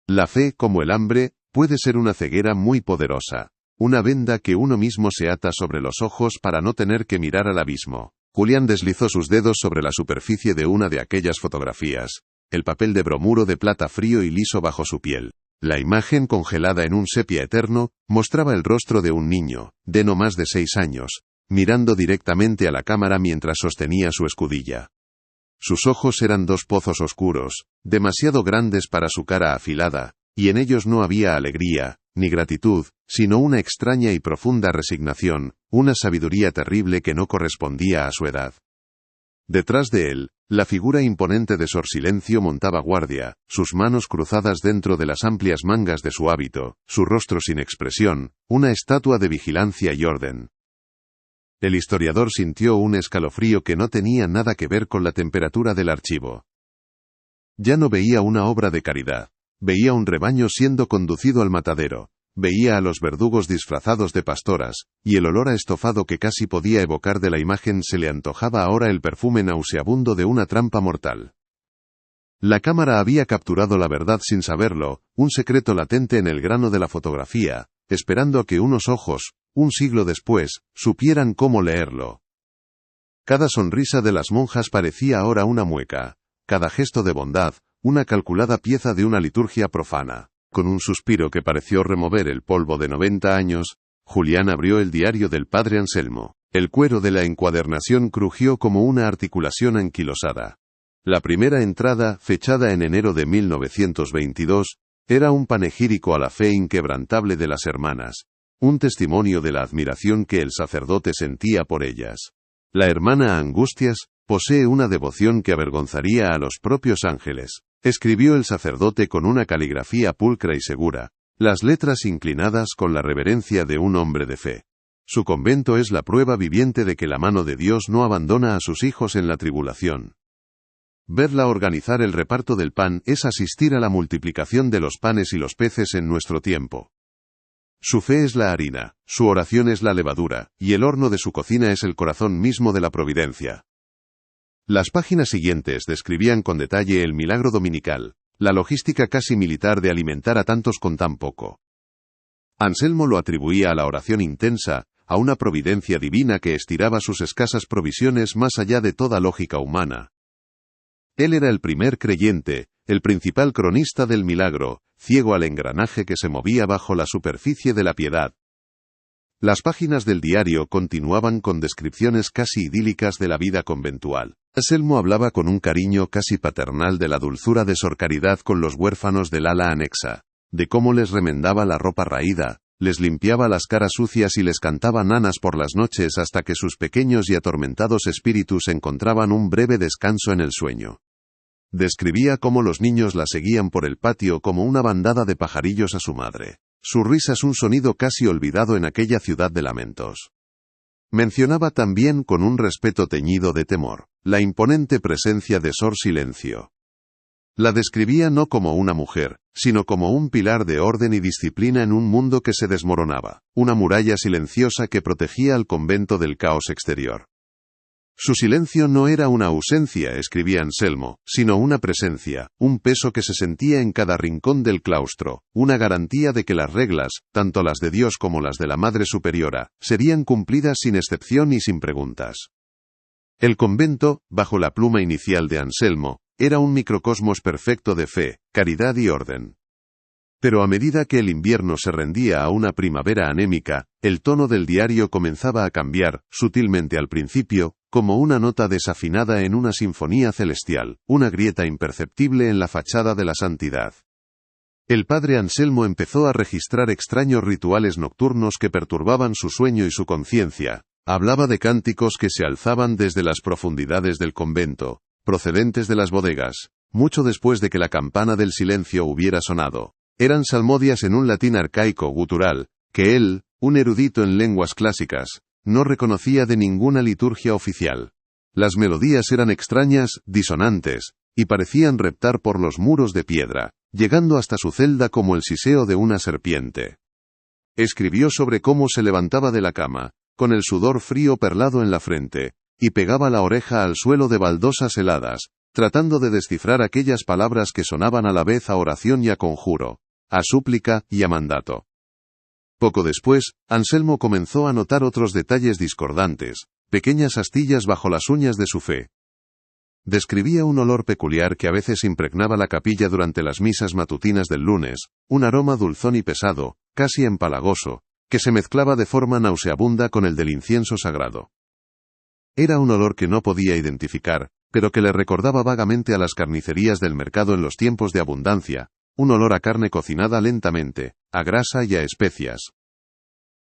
La fe, como el hambre, puede ser una ceguera muy poderosa, una venda que uno mismo se ata sobre los ojos para no tener que mirar al abismo. Julián deslizó sus dedos sobre la superficie de una de aquellas fotografías, el papel de bromuro de plata frío y liso bajo su piel. La imagen, congelada en un sepia eterno, mostraba el rostro de un niño, de no más de 6 años, mirando directamente a la cámara mientras sostenía su escudilla. Sus ojos eran 2 pozos oscuros, demasiado grandes para su cara afilada, y en ellos no había alegría, ni gratitud, sino una extraña y profunda resignación, una sabiduría terrible que no correspondía a su edad. Detrás de él, la figura imponente de Sor Silencio montaba guardia, sus manos cruzadas dentro de las amplias mangas de su hábito, su rostro sin expresión, una estatua de vigilancia y orden. El historiador sintió un escalofrío que no tenía nada que ver con la temperatura del archivo. Ya no veía una obra de caridad, veía un rebaño siendo conducido al matadero, veía a los verdugos disfrazados de pastoras, y el olor a estofado que casi podía evocar de la imagen se le antojaba ahora el perfume nauseabundo de una trampa mortal. La cámara había capturado la verdad sin saberlo, un secreto latente en el grano de la fotografía, esperando a que unos ojos, un siglo después, supieran cómo leerlo. Cada sonrisa de las monjas parecía ahora una mueca, cada gesto de bondad, una calculada pieza de una liturgia profana. Con un suspiro que pareció remover el polvo de 90 años, Julián abrió el diario del padre Anselmo. El cuero de la encuadernación crujió como una articulación anquilosada. La primera entrada, fechada en enero de 1922, era un panegírico a la fe inquebrantable de las hermanas, un testimonio de la admiración que el sacerdote sentía por ellas. La hermana Angustias posee una devoción que avergonzaría a los propios ángeles, escribió el sacerdote con una caligrafía pulcra y segura, las letras inclinadas con la reverencia de un hombre de fe. Su convento es la prueba viviente de que la mano de Dios no abandona a sus hijos en la tribulación. Verla organizar el reparto del pan es asistir a la multiplicación de los panes y los peces en nuestro tiempo. Su fe es la harina, su oración es la levadura, y el horno de su cocina es el corazón mismo de la providencia. Las páginas siguientes describían con detalle el milagro dominical, la logística casi militar de alimentar a tantos con tan poco. Anselmo lo atribuía a la oración intensa, a una providencia divina que estiraba sus escasas provisiones más allá de toda lógica humana. Él era el primer creyente, el principal cronista del milagro, ciego al engranaje que se movía bajo la superficie de la piedad. Las páginas del diario continuaban con descripciones casi idílicas de la vida conventual. Anselmo hablaba con un cariño casi paternal de la dulzura de Sor Caridad con los huérfanos del ala anexa, de cómo les remendaba la ropa raída, les limpiaba las caras sucias y les cantaba nanas por las noches hasta que sus pequeños y atormentados espíritus encontraban un breve descanso en el sueño. Describía cómo los niños la seguían por el patio como una bandada de pajarillos a su madre. Su risa es un sonido casi olvidado en aquella ciudad de lamentos. Mencionaba también con un respeto teñido de temor, la imponente presencia de Sor Silencio. La describía no como una mujer, sino como un pilar de orden y disciplina en un mundo que se desmoronaba, una muralla silenciosa que protegía al convento del caos exterior. Su silencio no era una ausencia, escribía Anselmo, sino una presencia, un peso que se sentía en cada rincón del claustro, una garantía de que las reglas, tanto las de Dios como las de la Madre Superiora, serían cumplidas sin excepción y sin preguntas. El convento, bajo la pluma inicial de Anselmo, era un microcosmos perfecto de fe, caridad y orden. Pero a medida que el invierno se rendía a una primavera anémica, el tono del diario comenzaba a cambiar, sutilmente al principio, como una nota desafinada en una sinfonía celestial, una grieta imperceptible en la fachada de la santidad. El padre Anselmo empezó a registrar extraños rituales nocturnos que perturbaban su sueño y su conciencia. Hablaba de cánticos que se alzaban desde las profundidades del convento, procedentes de las bodegas, mucho después de que la campana del silencio hubiera sonado. Eran salmodias en un latín arcaico gutural, que él, un erudito en lenguas clásicas, no reconocía de ninguna liturgia oficial. Las melodías eran extrañas, disonantes, y parecían reptar por los muros de piedra, llegando hasta su celda como el siseo de una serpiente. Escribió sobre cómo se levantaba de la cama, con el sudor frío perlado en la frente, y pegaba la oreja al suelo de baldosas heladas, tratando de descifrar aquellas palabras que sonaban a la vez a oración y a conjuro, a súplica y a mandato. Poco después, Anselmo comenzó a notar otros detalles discordantes, pequeñas astillas bajo las uñas de su fe. Describía un olor peculiar que a veces impregnaba la capilla durante las misas matutinas del lunes, un aroma dulzón y pesado, casi empalagoso, que se mezclaba de forma nauseabunda con el del incienso sagrado. Era un olor que no podía identificar, pero que le recordaba vagamente a las carnicerías del mercado en los tiempos de abundancia, un olor a carne cocinada lentamente, a grasa y a especias.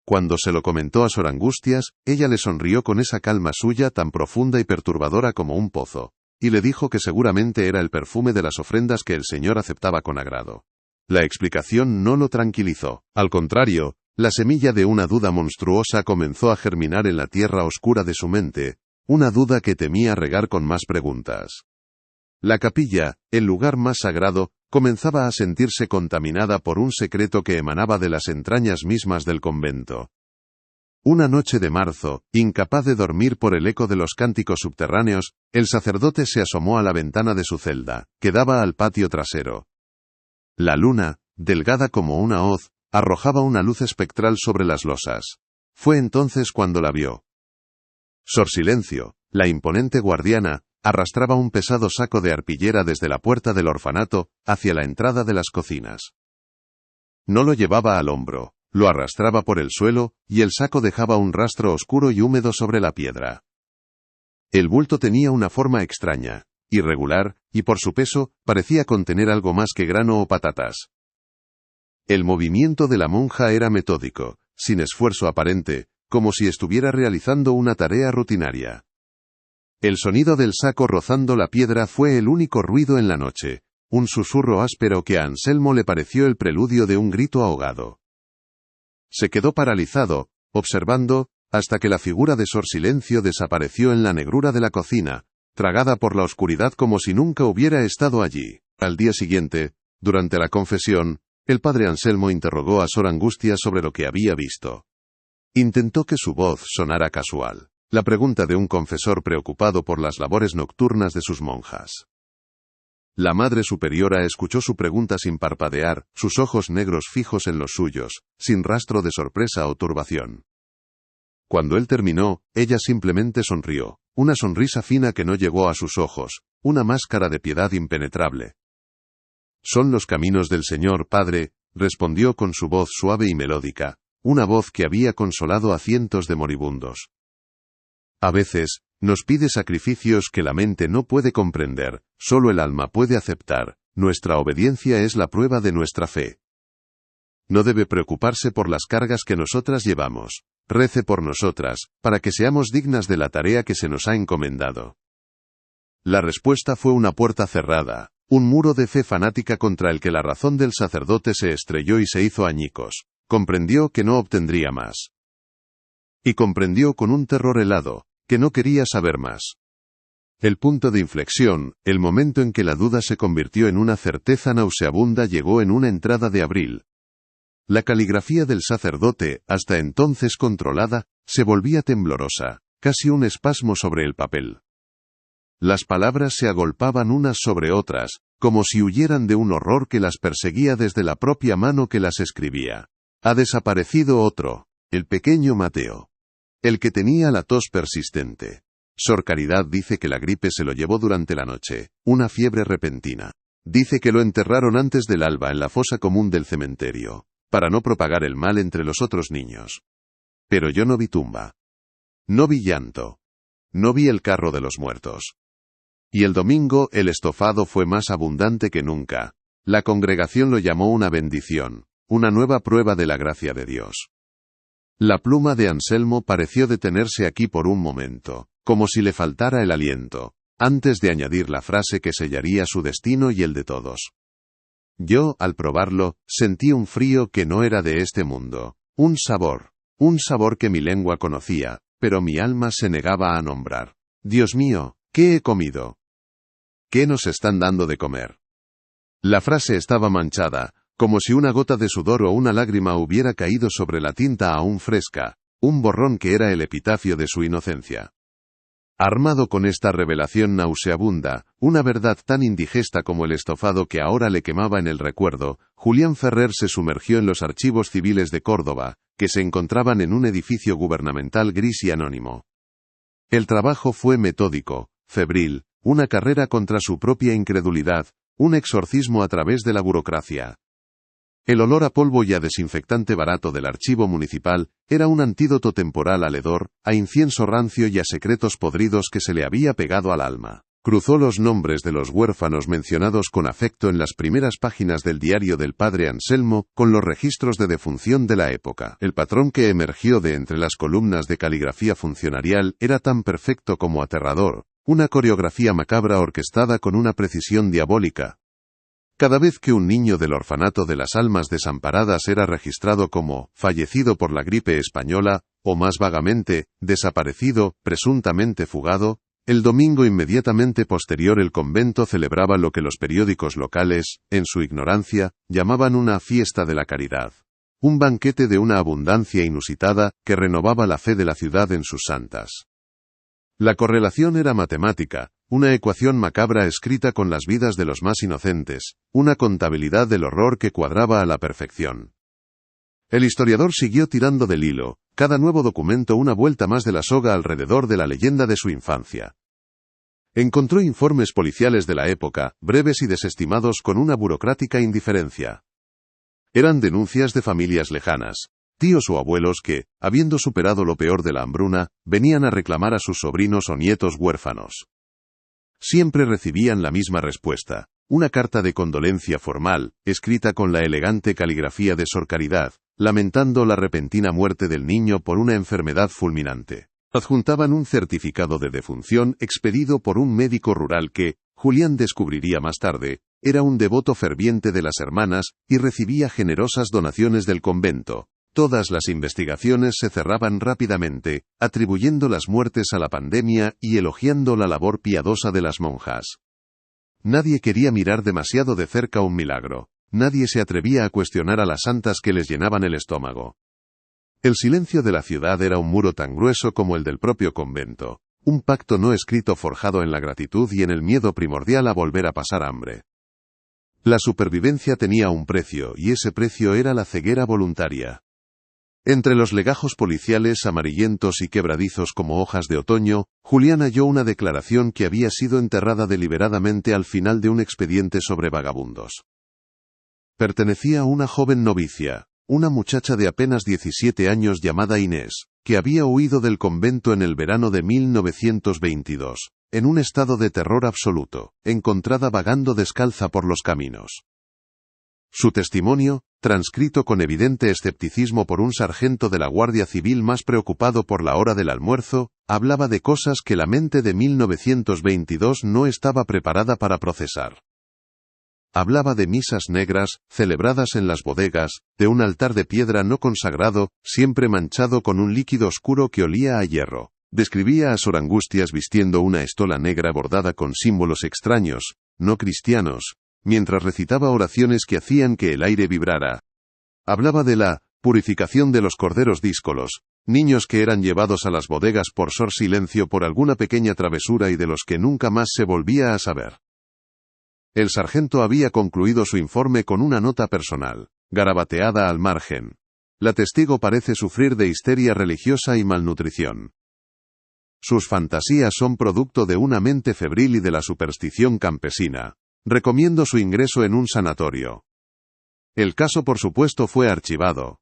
Cuando se lo comentó a Sor Angustias, ella le sonrió con esa calma suya tan profunda y perturbadora como un pozo, y le dijo que seguramente era el perfume de las ofrendas que el Señor aceptaba con agrado. La explicación no lo tranquilizó, al contrario, la semilla de una duda monstruosa comenzó a germinar en la tierra oscura de su mente, una duda que temía regar con más preguntas. La capilla, el lugar más sagrado, comenzaba a sentirse contaminada por un secreto que emanaba de las entrañas mismas del convento. Una noche de marzo, incapaz de dormir por el eco de los cánticos subterráneos, el sacerdote se asomó a la ventana de su celda, que daba al patio trasero. La luna, delgada como una hoz, arrojaba una luz espectral sobre las losas. Fue entonces cuando la vio. Sor Silencio, la imponente guardiana, arrastraba un pesado saco de arpillera desde la puerta del orfanato, hacia la entrada de las cocinas. No lo llevaba al hombro, lo arrastraba por el suelo, y el saco dejaba un rastro oscuro y húmedo sobre la piedra. El bulto tenía una forma extraña, irregular, y por su peso, parecía contener algo más que grano o patatas. El movimiento de la monja era metódico, sin esfuerzo aparente, como si estuviera realizando una tarea rutinaria. El sonido del saco rozando la piedra fue el único ruido en la noche, un susurro áspero que a Anselmo le pareció el preludio de un grito ahogado. Se quedó paralizado, observando, hasta que la figura de Sor Silencio desapareció en la negrura de la cocina, tragada por la oscuridad como si nunca hubiera estado allí. Al día siguiente, durante la confesión, el padre Anselmo interrogó a Sor Angustias sobre lo que había visto. Intentó que su voz sonara casual, la pregunta de un confesor preocupado por las labores nocturnas de sus monjas. La Madre Superiora escuchó su pregunta sin parpadear, sus ojos negros fijos en los suyos, sin rastro de sorpresa o turbación. Cuando él terminó, ella simplemente sonrió, una sonrisa fina que no llegó a sus ojos, una máscara de piedad impenetrable. «Son los caminos del Señor, Padre», respondió con su voz suave y melódica, una voz que había consolado a cientos de moribundos. A veces, nos pide sacrificios que la mente no puede comprender, solo el alma puede aceptar, nuestra obediencia es la prueba de nuestra fe. No debe preocuparse por las cargas que nosotras llevamos, rece por nosotras, para que seamos dignas de la tarea que se nos ha encomendado. La respuesta fue una puerta cerrada, un muro de fe fanática contra el que la razón del sacerdote se estrelló y se hizo añicos. Comprendió que no obtendría más. Y comprendió con un terror helado, que no quería saber más. El punto de inflexión, el momento en que la duda se convirtió en una certeza nauseabunda llegó en una entrada de abril. La caligrafía del sacerdote, hasta entonces controlada, se volvía temblorosa, casi un espasmo sobre el papel. Las palabras se agolpaban unas sobre otras, como si huyeran de un horror que las perseguía desde la propia mano que las escribía. Ha desaparecido otro, el pequeño Mateo. El que tenía la tos persistente. Sor Caridad dice que la gripe se lo llevó durante la noche, una fiebre repentina. Dice que lo enterraron antes del alba en la fosa común del cementerio, para no propagar el mal entre los otros niños. Pero yo no vi tumba. No vi llanto. No vi el carro de los muertos. Y el domingo el estofado fue más abundante que nunca. La congregación lo llamó una bendición, una nueva prueba de la gracia de Dios. La pluma de Anselmo pareció detenerse aquí por un momento, como si le faltara el aliento, antes de añadir la frase que sellaría su destino y el de todos. Yo, al probarlo, sentí un frío que no era de este mundo, un sabor que mi lengua conocía, pero mi alma se negaba a nombrar. Dios mío, ¿qué he comido? ¿Qué nos están dando de comer? La frase estaba manchada, como si una gota de sudor o una lágrima hubiera caído sobre la tinta aún fresca, un borrón que era el epitafio de su inocencia. Armado con esta revelación nauseabunda, una verdad tan indigesta como el estofado que ahora le quemaba en el recuerdo, Julián Ferrer se sumergió en los archivos civiles de Córdoba, que se encontraban en un edificio gubernamental gris y anónimo. El trabajo fue metódico, febril, una carrera contra su propia incredulidad, un exorcismo a través de la burocracia. El olor a polvo y a desinfectante barato del archivo municipal era un antídoto temporal al hedor, a incienso rancio y a secretos podridos que se le había pegado al alma. Cruzó los nombres de los huérfanos mencionados con afecto en las primeras páginas del diario del padre Anselmo con los registros de defunción de la época. El patrón que emergió de entre las columnas de caligrafía funcionarial era tan perfecto como aterrador, una coreografía macabra orquestada con una precisión diabólica. Cada vez que un niño del orfanato de las almas desamparadas era registrado como fallecido por la gripe española, o más vagamente, desaparecido, presuntamente fugado, el domingo inmediatamente posterior el convento celebraba lo que los periódicos locales, en su ignorancia, llamaban una fiesta de la caridad. Un banquete de una abundancia inusitada, que renovaba la fe de la ciudad en sus santas. La correlación era matemática, una ecuación macabra escrita con las vidas de los más inocentes, una contabilidad del horror que cuadraba a la perfección. El historiador siguió tirando del hilo, cada nuevo documento una vuelta más de la soga alrededor de la leyenda de su infancia. Encontró informes policiales de la época, breves y desestimados con una burocrática indiferencia. Eran denuncias de familias lejanas, tíos o abuelos que, habiendo superado lo peor de la hambruna, venían a reclamar a sus sobrinos o nietos huérfanos. Siempre recibían la misma respuesta, una carta de condolencia formal, escrita con la elegante caligrafía de Sor Caridad, lamentando la repentina muerte del niño por una enfermedad fulminante. Adjuntaban un certificado de defunción expedido por un médico rural que, Julián descubriría más tarde, era un devoto ferviente de las hermanas y recibía generosas donaciones del convento. Todas las investigaciones se cerraban rápidamente, atribuyendo las muertes a la pandemia y elogiando la labor piadosa de las monjas. Nadie quería mirar demasiado de cerca un milagro. Nadie se atrevía a cuestionar a las santas que les llenaban el estómago. El silencio de la ciudad era un muro tan grueso como el del propio convento, un pacto no escrito forjado en la gratitud y en el miedo primordial a volver a pasar hambre. La supervivencia tenía un precio y ese precio era la ceguera voluntaria. Entre los legajos policiales amarillentos y quebradizos como hojas de otoño, Julián halló una declaración que había sido enterrada deliberadamente al final de un expediente sobre vagabundos. Pertenecía a una joven novicia, una muchacha de apenas 17 años llamada Inés, que había huido del convento en el verano de 1922, en un estado de terror absoluto, encontrada vagando descalza por los caminos. Su testimonio, transcrito con evidente escepticismo por un sargento de la Guardia Civil más preocupado por la hora del almuerzo, hablaba de cosas que la mente de 1922 no estaba preparada para procesar. Hablaba de misas negras, celebradas en las bodegas, de un altar de piedra no consagrado, siempre manchado con un líquido oscuro que olía a hierro. Describía a Sor Angustias vistiendo una estola negra bordada con símbolos extraños, no cristianos, mientras recitaba oraciones que hacían que el aire vibrara. Hablaba de la purificación de los corderos díscolos, niños que eran llevados a las bodegas por Sor Silencio por alguna pequeña travesura y de los que nunca más se volvía a saber. El sargento había concluido su informe con una nota personal, garabateada al margen. La testigo parece sufrir de histeria religiosa y malnutrición. Sus fantasías son producto de una mente febril y de la superstición campesina. Recomiendo su ingreso en un sanatorio. El caso por supuesto fue archivado.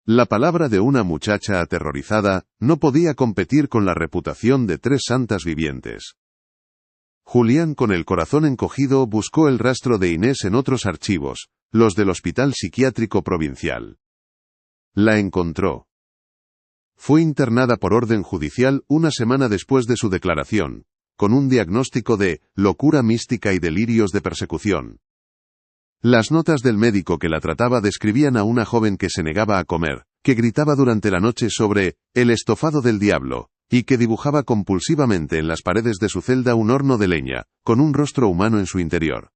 La palabra de una muchacha aterrorizada no podía competir con la reputación de 3 santas vivientes. Julián, con el corazón encogido, buscó el rastro de Inés en otros archivos, los del Hospital Psiquiátrico Provincial. La encontró. Fue internada por orden judicial una semana después de su declaración, con un diagnóstico de locura mística y delirios de persecución. Las notas del médico que la trataba describían a una joven que se negaba a comer, que gritaba durante la noche sobre el estofado del diablo, y que dibujaba compulsivamente en las paredes de su celda un horno de leña, con un rostro humano en su interior.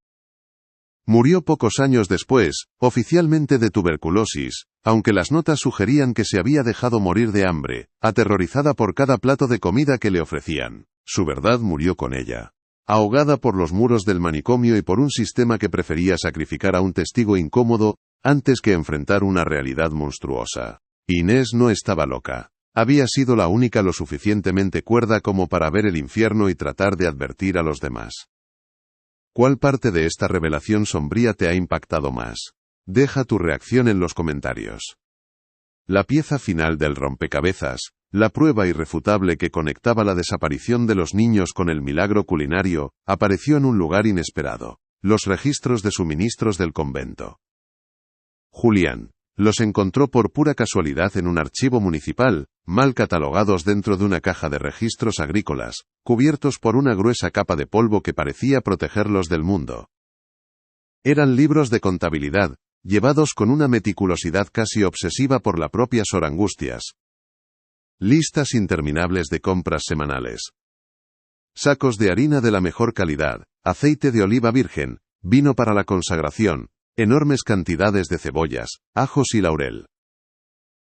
Murió pocos años después, oficialmente de tuberculosis, aunque las notas sugerían que se había dejado morir de hambre, aterrorizada por cada plato de comida que le ofrecían. Su verdad murió con ella. Ahogada por los muros del manicomio y por un sistema que prefería sacrificar a un testigo incómodo, antes que enfrentar una realidad monstruosa. Inés no estaba loca. Había sido la única lo suficientemente cuerda como para ver el infierno y tratar de advertir a los demás. ¿Cuál parte de esta revelación sombría te ha impactado más? Deja tu reacción en los comentarios. La pieza final del rompecabezas, la prueba irrefutable que conectaba la desaparición de los niños con el milagro culinario, apareció en un lugar inesperado: los registros de suministros del convento. Julián los encontró por pura casualidad en un archivo municipal, mal catalogados dentro de una caja de registros agrícolas, cubiertos por una gruesa capa de polvo que parecía protegerlos del mundo. Eran libros de contabilidad, llevados con una meticulosidad casi obsesiva por la propia Sor Angustias. Listas interminables de compras semanales. Sacos de harina de la mejor calidad, aceite de oliva virgen, vino para la consagración, enormes cantidades de cebollas, ajos y laurel.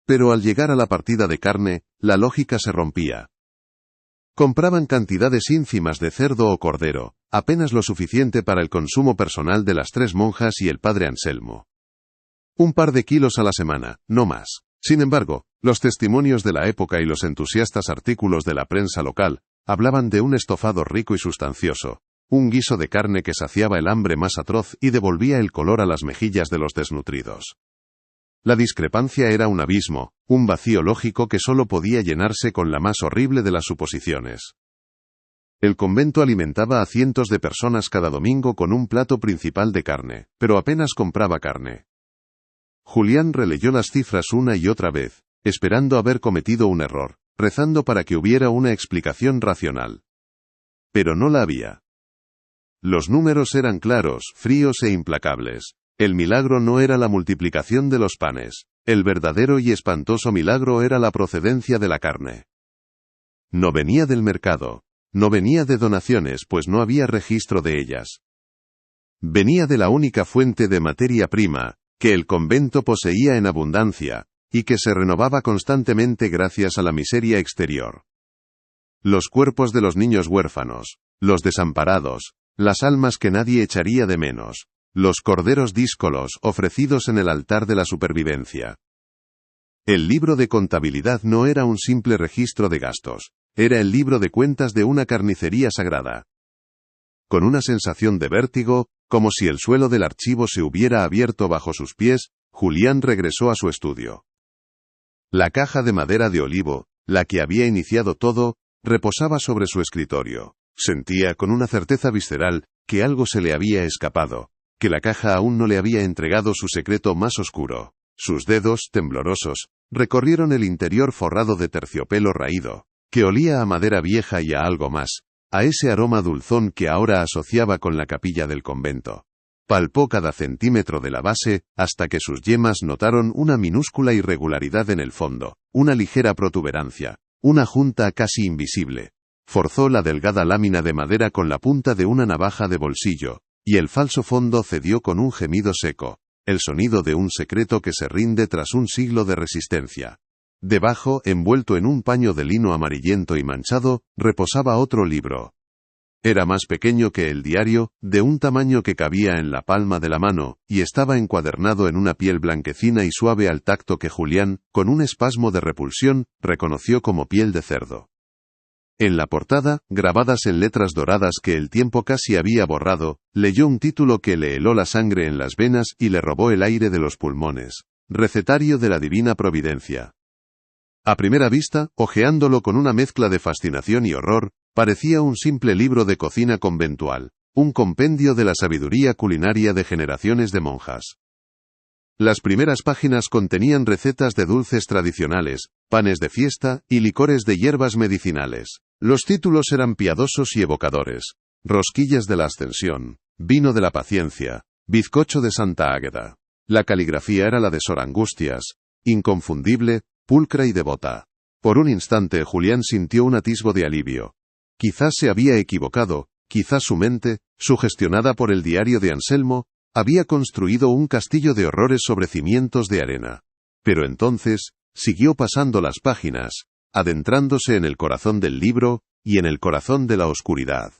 Pero al llegar a la partida de carne, la lógica se rompía. Compraban cantidades ínfimas de cerdo o cordero, apenas lo suficiente para el consumo personal de las 3 monjas y el padre Anselmo. Un par de kilos a la semana, no más. Sin embargo, los testimonios de la época y los entusiastas artículos de la prensa local hablaban de un estofado rico y sustancioso, un guiso de carne que saciaba el hambre más atroz y devolvía el color a las mejillas de los desnutridos. La discrepancia era un abismo, un vacío lógico que solo podía llenarse con la más horrible de las suposiciones. El convento alimentaba a cientos de personas cada domingo con un plato principal de carne, pero apenas compraba carne. Julián releyó las cifras una y otra vez, esperando haber cometido un error, rezando para que hubiera una explicación racional. Pero no la había. Los números eran claros, fríos e implacables. El milagro no era la multiplicación de los panes. El verdadero y espantoso milagro era la procedencia de la carne. No venía del mercado. No venía de donaciones, pues no había registro de ellas. Venía de la única fuente de materia prima, que el convento poseía en abundancia, y que se renovaba constantemente gracias a la miseria exterior. Los cuerpos de los niños huérfanos, los desamparados, las almas que nadie echaría de menos, los corderos díscolos ofrecidos en el altar de la supervivencia. El libro de contabilidad no era un simple registro de gastos, era el libro de cuentas de una carnicería sagrada. Con una sensación de vértigo, como si el suelo del archivo se hubiera abierto bajo sus pies, Julián regresó a su estudio. La caja de madera de olivo, la que había iniciado todo, reposaba sobre su escritorio. Sentía con una certeza visceral que algo se le había escapado, que la caja aún no le había entregado su secreto más oscuro. Sus dedos, temblorosos, recorrieron el interior forrado de terciopelo raído, que olía a madera vieja y a algo más, a ese aroma dulzón que ahora asociaba con la capilla del convento. Palpó cada centímetro de la base, hasta que sus yemas notaron una minúscula irregularidad en el fondo, una ligera protuberancia, una junta casi invisible. Forzó la delgada lámina de madera con la punta de una navaja de bolsillo, y el falso fondo cedió con un gemido seco, el sonido de un secreto que se rinde tras un siglo de resistencia. Debajo, envuelto en un paño de lino amarillento y manchado, reposaba otro libro. Era más pequeño que el diario, de un tamaño que cabía en la palma de la mano, y estaba encuadernado en una piel blanquecina y suave al tacto que Julián, con un espasmo de repulsión, reconoció como piel de cerdo. En la portada, grabadas en letras doradas que el tiempo casi había borrado, leyó un título que le heló la sangre en las venas y le robó el aire de los pulmones. Recetario de la Divina Providencia. A primera vista, hojeándolo con una mezcla de fascinación y horror, parecía un simple libro de cocina conventual, un compendio de la sabiduría culinaria de generaciones de monjas. Las primeras páginas contenían recetas de dulces tradicionales, panes de fiesta y licores de hierbas medicinales. Los títulos eran piadosos y evocadores: Rosquillas de la Ascensión, Vino de la Paciencia, Bizcocho de Santa Águeda. La caligrafía era la de Sor Angustias, inconfundible, pulcra y devota. Por un instante Julián sintió un atisbo de alivio. Quizás se había equivocado, quizás su mente, sugestionada por el diario de Anselmo, había construido un castillo de horrores sobre cimientos de arena. Pero entonces, siguió pasando las páginas, adentrándose en el corazón del libro, y en el corazón de la oscuridad.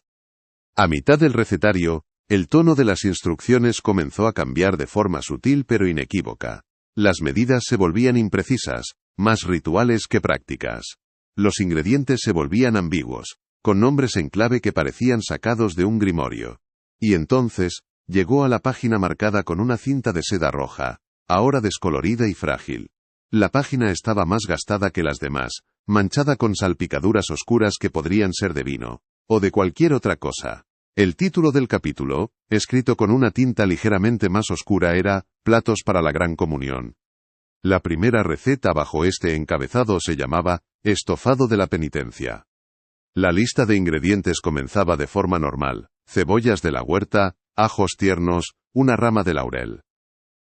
A mitad del recetario, el tono de las instrucciones comenzó a cambiar de forma sutil pero inequívoca. Las medidas se volvían imprecisas, más rituales que prácticas. Los ingredientes se volvían ambiguos, con nombres en clave que parecían sacados de un grimorio. Y entonces, llegó a la página marcada con una cinta de seda roja, ahora descolorida y frágil. La página estaba más gastada que las demás, manchada con salpicaduras oscuras que podrían ser de vino, o de cualquier otra cosa. El título del capítulo, escrito con una tinta ligeramente más oscura, era «Platos para la Gran Comunión». La primera receta bajo este encabezado se llamaba «Estofado de la penitencia». La lista de ingredientes comenzaba de forma normal: cebollas de la huerta, ajos tiernos, una rama de laurel.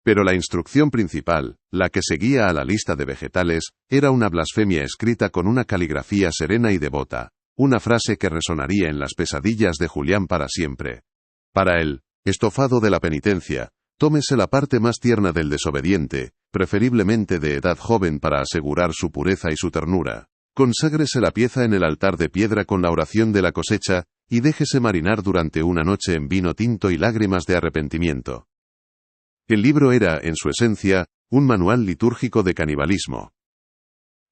Pero la instrucción principal, la que seguía a la lista de vegetales, era una blasfemia escrita con una caligrafía serena y devota, una frase que resonaría en las pesadillas de Julián para siempre. Para él, estofado de la penitencia, tómese la parte más tierna del desobediente, preferiblemente de edad joven para asegurar su pureza y su ternura. Conságrese la pieza en el altar de piedra con la oración de la cosecha, y déjese marinar durante una noche en vino tinto y lágrimas de arrepentimiento. El libro era, en su esencia, un manual litúrgico de canibalismo.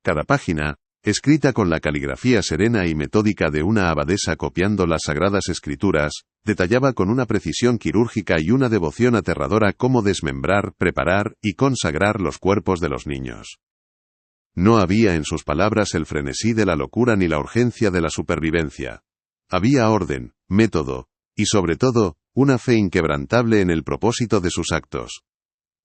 Cada página, escrita con la caligrafía serena y metódica de una abadesa copiando las sagradas escrituras, detallaba con una precisión quirúrgica y una devoción aterradora cómo desmembrar, preparar y consagrar los cuerpos de los niños. No había en sus palabras el frenesí de la locura ni la urgencia de la supervivencia. Había orden, método, y sobre todo, una fe inquebrantable en el propósito de sus actos.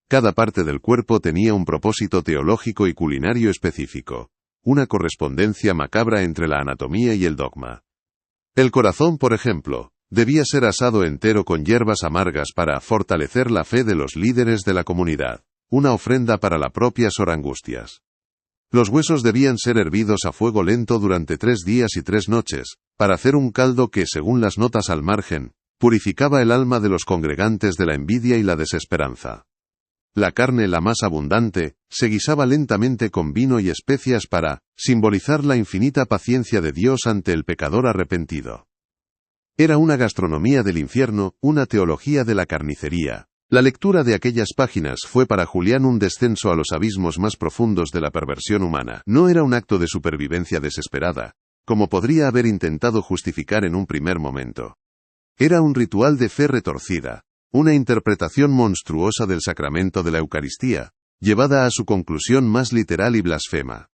Cada parte del cuerpo tenía un propósito teológico y culinario específico, una correspondencia macabra entre la anatomía y el dogma. El corazón, por ejemplo, debía ser asado entero con hierbas amargas para fortalecer la fe de los líderes de la comunidad, una ofrenda para la propia Sor Angustias. Los huesos debían ser hervidos a fuego lento durante 3 días y 3 noches, para hacer un caldo que, según las notas al margen, purificaba el alma de los congregantes de la envidia y la desesperanza. La carne, la más abundante, se guisaba lentamente con vino y especias para simbolizar la infinita paciencia de Dios ante el pecador arrepentido. Era una gastronomía del infierno, una teología de la carnicería. La lectura de aquellas páginas fue para Julián un descenso a los abismos más profundos de la perversión humana. No era un acto de supervivencia desesperada, como podría haber intentado justificar en un primer momento. Era un ritual de fe retorcida, una interpretación monstruosa del sacramento de la Eucaristía, llevada a su conclusión más literal y blasfema.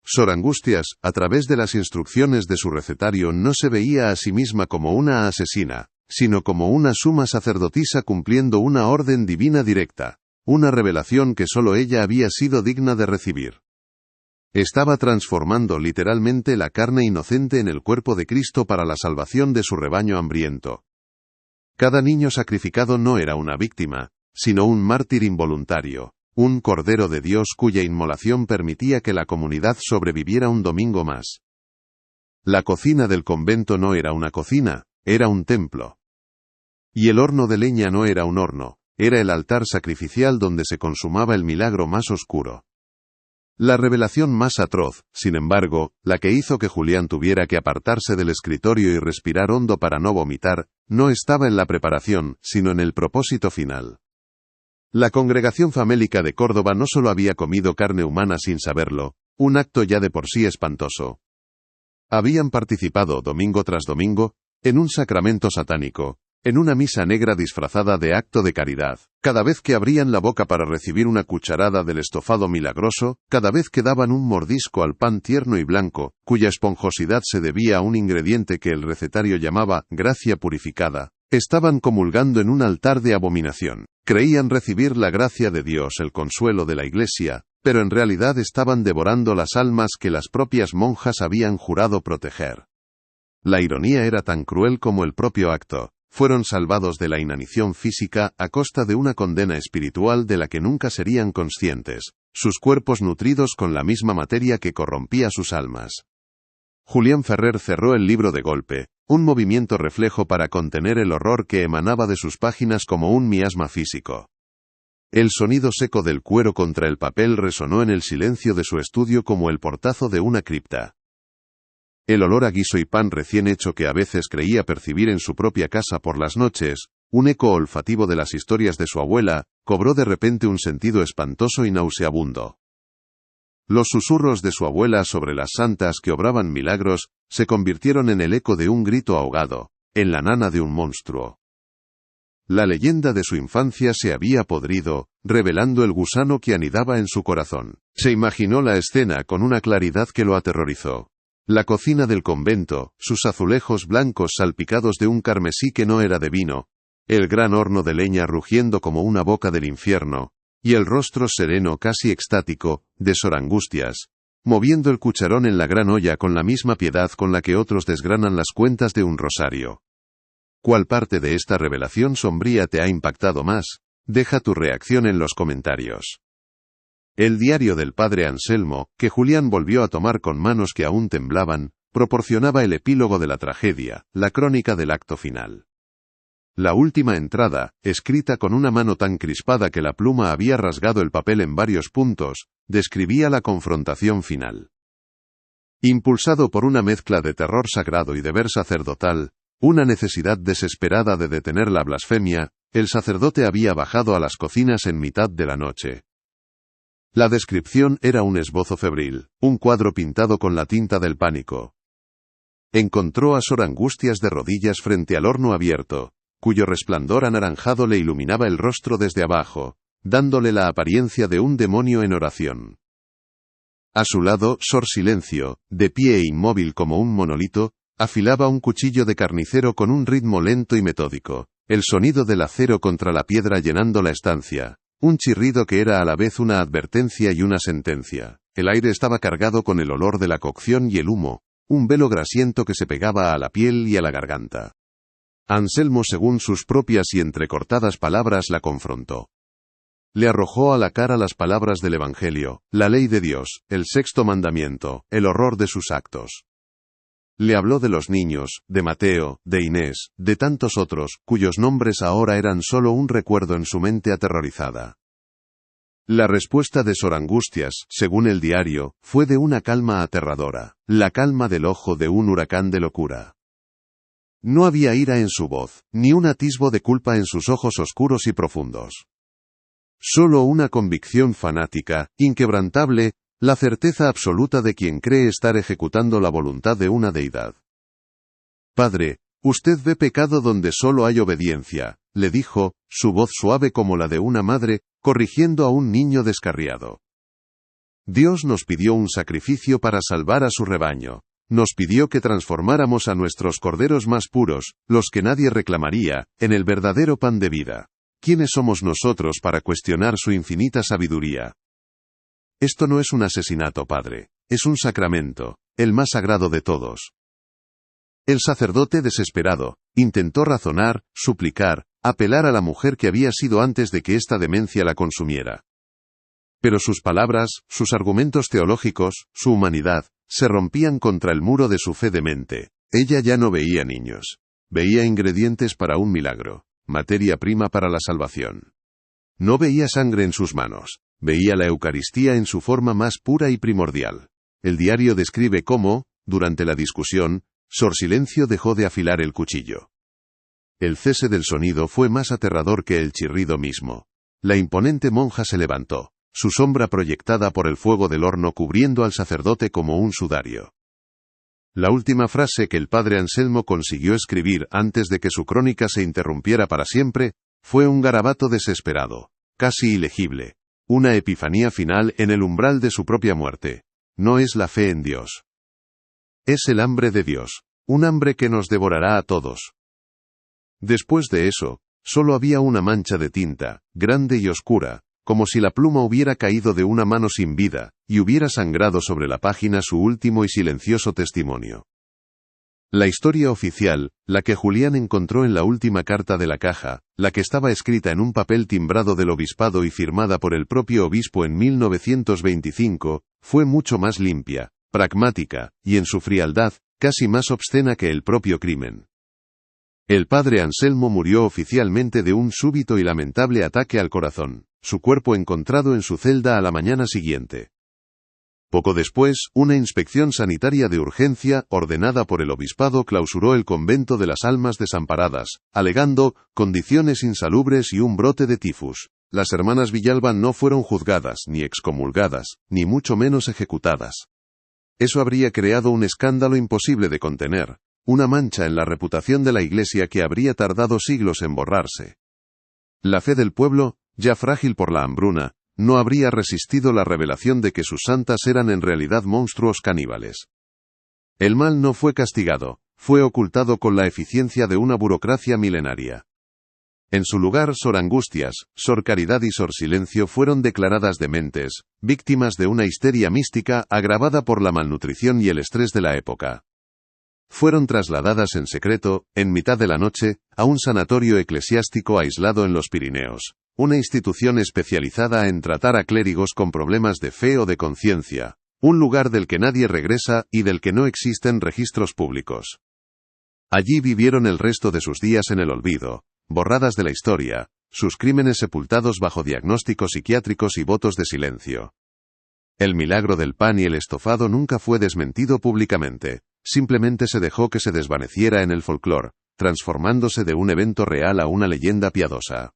Sor Angustias, a través de las instrucciones de su recetario, no se veía a sí misma como una asesina, sino como una suma sacerdotisa cumpliendo una orden divina directa, una revelación que sólo ella había sido digna de recibir. Estaba transformando literalmente la carne inocente en el cuerpo de Cristo para la salvación de su rebaño hambriento. Cada niño sacrificado no era una víctima, sino un mártir involuntario, un cordero de Dios cuya inmolación permitía que la comunidad sobreviviera un domingo más. La cocina del convento no era una cocina, era un templo. Y el horno de leña no era un horno, era el altar sacrificial donde se consumaba el milagro más oscuro. La revelación más atroz, sin embargo, la que hizo que Julián tuviera que apartarse del escritorio y respirar hondo para no vomitar, no estaba en la preparación, sino en el propósito final. La congregación famélica de Córdoba no solo había comido carne humana sin saberlo, un acto ya de por sí espantoso. Habían participado, domingo tras domingo, en un sacramento satánico, en una misa negra disfrazada de acto de caridad. Cada vez que abrían la boca para recibir una cucharada del estofado milagroso, cada vez que daban un mordisco al pan tierno y blanco, cuya esponjosidad se debía a un ingrediente que el recetario llamaba gracia purificada, estaban comulgando en un altar de abominación. Creían recibir la gracia de Dios, el consuelo de la Iglesia, pero en realidad estaban devorando las almas que las propias monjas habían jurado proteger. La ironía era tan cruel como el propio acto. Fueron salvados de la inanición física a costa de una condena espiritual de la que nunca serían conscientes, sus cuerpos nutridos con la misma materia que corrompía sus almas. Julián Ferrer cerró el libro de golpe, un movimiento reflejo para contener el horror que emanaba de sus páginas como un miasma físico. El sonido seco del cuero contra el papel resonó en el silencio de su estudio como el portazo de una cripta. El olor a guiso y pan recién hecho que a veces creía percibir en su propia casa por las noches, un eco olfativo de las historias de su abuela, cobró de repente un sentido espantoso y nauseabundo. Los susurros de su abuela sobre las santas que obraban milagros se convirtieron en el eco de un grito ahogado, en la nana de un monstruo. La leyenda de su infancia se había podrido, revelando el gusano que anidaba en su corazón. Se imaginó la escena con una claridad que lo aterrorizó. La cocina del convento, sus azulejos blancos salpicados de un carmesí que no era de vino, el gran horno de leña rugiendo como una boca del infierno, y el rostro sereno casi extático, de Sor Angustias, moviendo el cucharón en la gran olla con la misma piedad con la que otros desgranan las cuentas de un rosario. ¿Cuál parte de esta revelación sombría te ha impactado más? Deja tu reacción en los comentarios. El diario del padre Anselmo, que Julián volvió a tomar con manos que aún temblaban, proporcionaba el epílogo de la tragedia, la crónica del acto final. La última entrada, escrita con una mano tan crispada que la pluma había rasgado el papel en varios puntos, describía la confrontación final. Impulsado por una mezcla de terror sagrado y deber sacerdotal, una necesidad desesperada de detener la blasfemia, el sacerdote había bajado a las cocinas en mitad de la noche. La descripción era un esbozo febril, un cuadro pintado con la tinta del pánico. Encontró a Sor Angustias de rodillas frente al horno abierto, cuyo resplandor anaranjado le iluminaba el rostro desde abajo, dándole la apariencia de un demonio en oración. A su lado, Sor Silencio, de pie e inmóvil como un monolito, afilaba un cuchillo de carnicero con un ritmo lento y metódico, el sonido del acero contra la piedra llenando la estancia, un chirrido que era a la vez una advertencia y una sentencia. El aire estaba cargado con el olor de la cocción y el humo, un velo grasiento que se pegaba a la piel y a la garganta. Anselmo, según sus propias y entrecortadas palabras, la confrontó. Le arrojó a la cara las palabras del Evangelio, la ley de Dios, el sexto mandamiento, el horror de sus actos. Le habló de los niños, de Mateo, de Inés, de tantos otros, cuyos nombres ahora eran solo un recuerdo en su mente aterrorizada. La respuesta de Sor Angustias, según el diario, fue de una calma aterradora, la calma del ojo de un huracán de locura. No había ira en su voz, ni un atisbo de culpa en sus ojos oscuros y profundos. Solo una convicción fanática, inquebrantable, la certeza absoluta de quien cree estar ejecutando la voluntad de una deidad. Padre, usted ve pecado donde solo hay obediencia, le dijo, su voz suave como la de una madre, corrigiendo a un niño descarriado. Dios nos pidió un sacrificio para salvar a su rebaño. Nos pidió que transformáramos a nuestros corderos más puros, los que nadie reclamaría, en el verdadero pan de vida. ¿Quiénes somos nosotros para cuestionar su infinita sabiduría? Esto no es un asesinato, padre. Es un sacramento, el más sagrado de todos. El sacerdote, desesperado, intentó razonar, suplicar, apelar a la mujer que había sido antes de que esta demencia la consumiera. Pero sus palabras, sus argumentos teológicos, su humanidad, se rompían contra el muro de su fe demente. Ella ya no veía niños. Veía ingredientes para un milagro, materia prima para la salvación. No veía sangre en sus manos. Veía la Eucaristía en su forma más pura y primordial. El diario describe cómo, durante la discusión, Sor Silencio dejó de afilar el cuchillo. El cese del sonido fue más aterrador que el chirrido mismo. La imponente monja se levantó, su sombra proyectada por el fuego del horno cubriendo al sacerdote como un sudario. La última frase que el padre Anselmo consiguió escribir antes de que su crónica se interrumpiera para siempre, fue un garabato desesperado, casi ilegible. Una epifanía final en el umbral de su propia muerte. No es la fe en Dios. Es el hambre de Dios, un hambre que nos devorará a todos. Después de eso, solo había una mancha de tinta, grande y oscura, como si la pluma hubiera caído de una mano sin vida, y hubiera sangrado sobre la página su último y silencioso testimonio. La historia oficial, la que Julián encontró en la última carta de la caja, la que estaba escrita en un papel timbrado del obispado y firmada por el propio obispo en 1925, fue mucho más limpia, pragmática, y en su frialdad, casi más obscena que el propio crimen. El padre Anselmo murió oficialmente de un súbito y lamentable ataque al corazón, su cuerpo encontrado en su celda a la mañana siguiente. Poco después, una inspección sanitaria de urgencia, ordenada por el obispado, clausuró el convento de las Almas Desamparadas, alegando condiciones insalubres y un brote de tifus. las hermanas Villalba no fueron juzgadas, ni excomulgadas, ni mucho menos ejecutadas. Eso habría creado un escándalo imposible de contener, una mancha en la reputación de la Iglesia que habría tardado siglos en borrarse. La fe del pueblo, ya frágil por la hambruna, no habría resistido la revelación de que sus santas eran en realidad monstruos caníbales. El mal no fue castigado, fue ocultado con la eficiencia de una burocracia milenaria. En su lugar, Sor Angustias, Sor Caridad y Sor Silencio fueron declaradas dementes, víctimas de una histeria mística agravada por la malnutrición y el estrés de la época. Fueron trasladadas en secreto, en mitad de la noche, a un sanatorio eclesiástico aislado en los Pirineos, una institución especializada en tratar a clérigos con problemas de fe o de conciencia, un lugar del que nadie regresa y del que no existen registros públicos. Allí vivieron el resto de sus días en el olvido, borradas de la historia, sus crímenes sepultados bajo diagnósticos psiquiátricos y votos de silencio. El milagro del pan y el estofado nunca fue desmentido públicamente, simplemente se dejó que se desvaneciera en el folclore, transformándose de un evento real a una leyenda piadosa.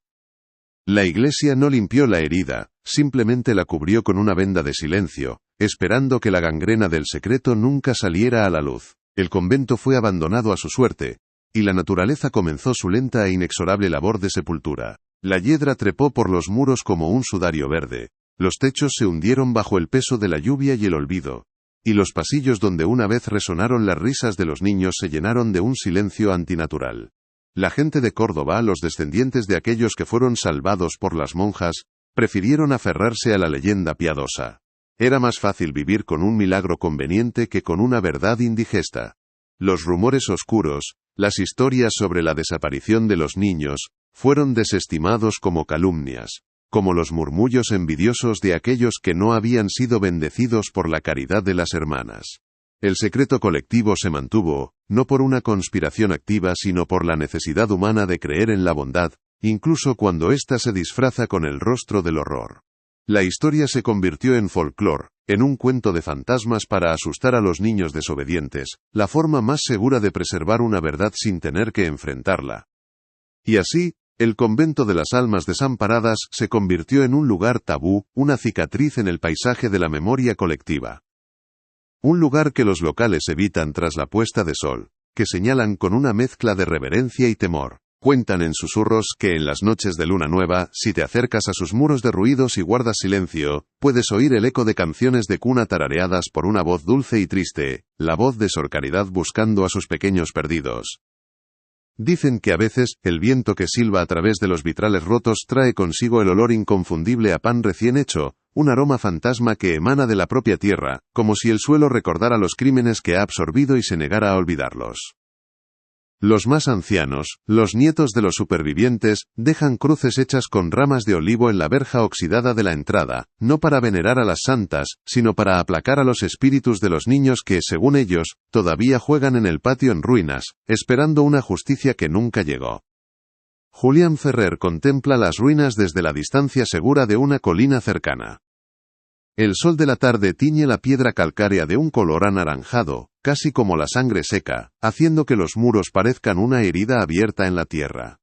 La Iglesia no limpió la herida, simplemente la cubrió con una venda de silencio, esperando que la gangrena del secreto nunca saliera a la luz. El convento fue abandonado a su suerte, y la naturaleza comenzó su lenta e inexorable labor de sepultura. La hiedra trepó por los muros como un sudario verde, los techos se hundieron bajo el peso de la lluvia y el olvido, y los pasillos donde una vez resonaron las risas de los niños se llenaron de un silencio antinatural. La gente de Córdoba, los descendientes de aquellos que fueron salvados por las monjas, prefirieron aferrarse a la leyenda piadosa. Era más fácil vivir con un milagro conveniente que con una verdad indigesta. Los rumores oscuros, las historias sobre la desaparición de los niños, fueron desestimados como calumnias, como los murmullos envidiosos de aquellos que no habían sido bendecidos por la caridad de las hermanas. El secreto colectivo se mantuvo, no por una conspiración activa sino por la necesidad humana de creer en la bondad, incluso cuando ésta se disfraza con el rostro del horror. La historia se convirtió en folclore, en un cuento de fantasmas para asustar a los niños desobedientes, la forma más segura de preservar una verdad sin tener que enfrentarla. Y así, el convento de las almas desamparadas se convirtió en un lugar tabú, una cicatriz en el paisaje de la memoria colectiva. Un lugar que los locales evitan tras la puesta de sol, que señalan con una mezcla de reverencia y temor. Cuentan en susurros que en las noches de luna nueva, si te acercas a sus muros derruidos y guardas silencio, puedes oír el eco de canciones de cuna tarareadas por una voz dulce y triste, la voz de Sor Caridad buscando a sus pequeños perdidos. Dicen que a veces, el viento que silba a través de los vitrales rotos trae consigo el olor inconfundible a pan recién hecho, un aroma fantasma que emana de la propia tierra, como si el suelo recordara los crímenes que ha absorbido y se negara a olvidarlos. Los más ancianos, los nietos de los supervivientes, dejan cruces hechas con ramas de olivo en la verja oxidada de la entrada, no para venerar a las santas, sino para aplacar a los espíritus de los niños que, según ellos, todavía juegan en el patio en ruinas, esperando una justicia que nunca llegó. Julián Ferrer contempla las ruinas desde la distancia segura de una colina cercana. El sol de la tarde tiñe la piedra calcárea de un color anaranjado, casi como la sangre seca, haciendo que los muros parezcan una herida abierta en la tierra.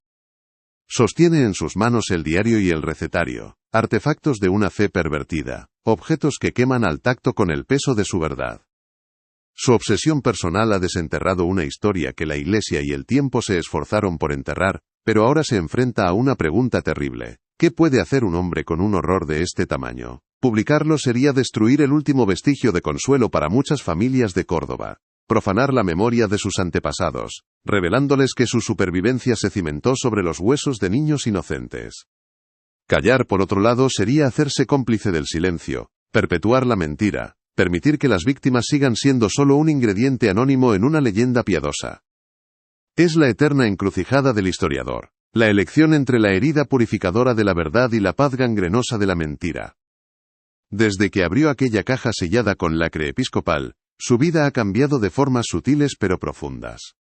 Sostiene en sus manos el diario y el recetario, artefactos de una fe pervertida, objetos que queman al tacto con el peso de su verdad. Su obsesión personal ha desenterrado una historia que la Iglesia y el tiempo se esforzaron por enterrar, pero ahora se enfrenta a una pregunta terrible. ¿Qué puede hacer un hombre con un horror de este tamaño? Publicarlo sería destruir el último vestigio de consuelo para muchas familias de Córdoba, profanar la memoria de sus antepasados, revelándoles que su supervivencia se cimentó sobre los huesos de niños inocentes. Callar, por otro lado, sería hacerse cómplice del silencio, perpetuar la mentira, permitir que las víctimas sigan siendo solo un ingrediente anónimo en una leyenda piadosa. Es la eterna encrucijada del historiador, la elección entre la herida purificadora de la verdad y la paz gangrenosa de la mentira. Desde que abrió aquella caja sellada con lacre episcopal, su vida ha cambiado de formas sutiles pero profundas.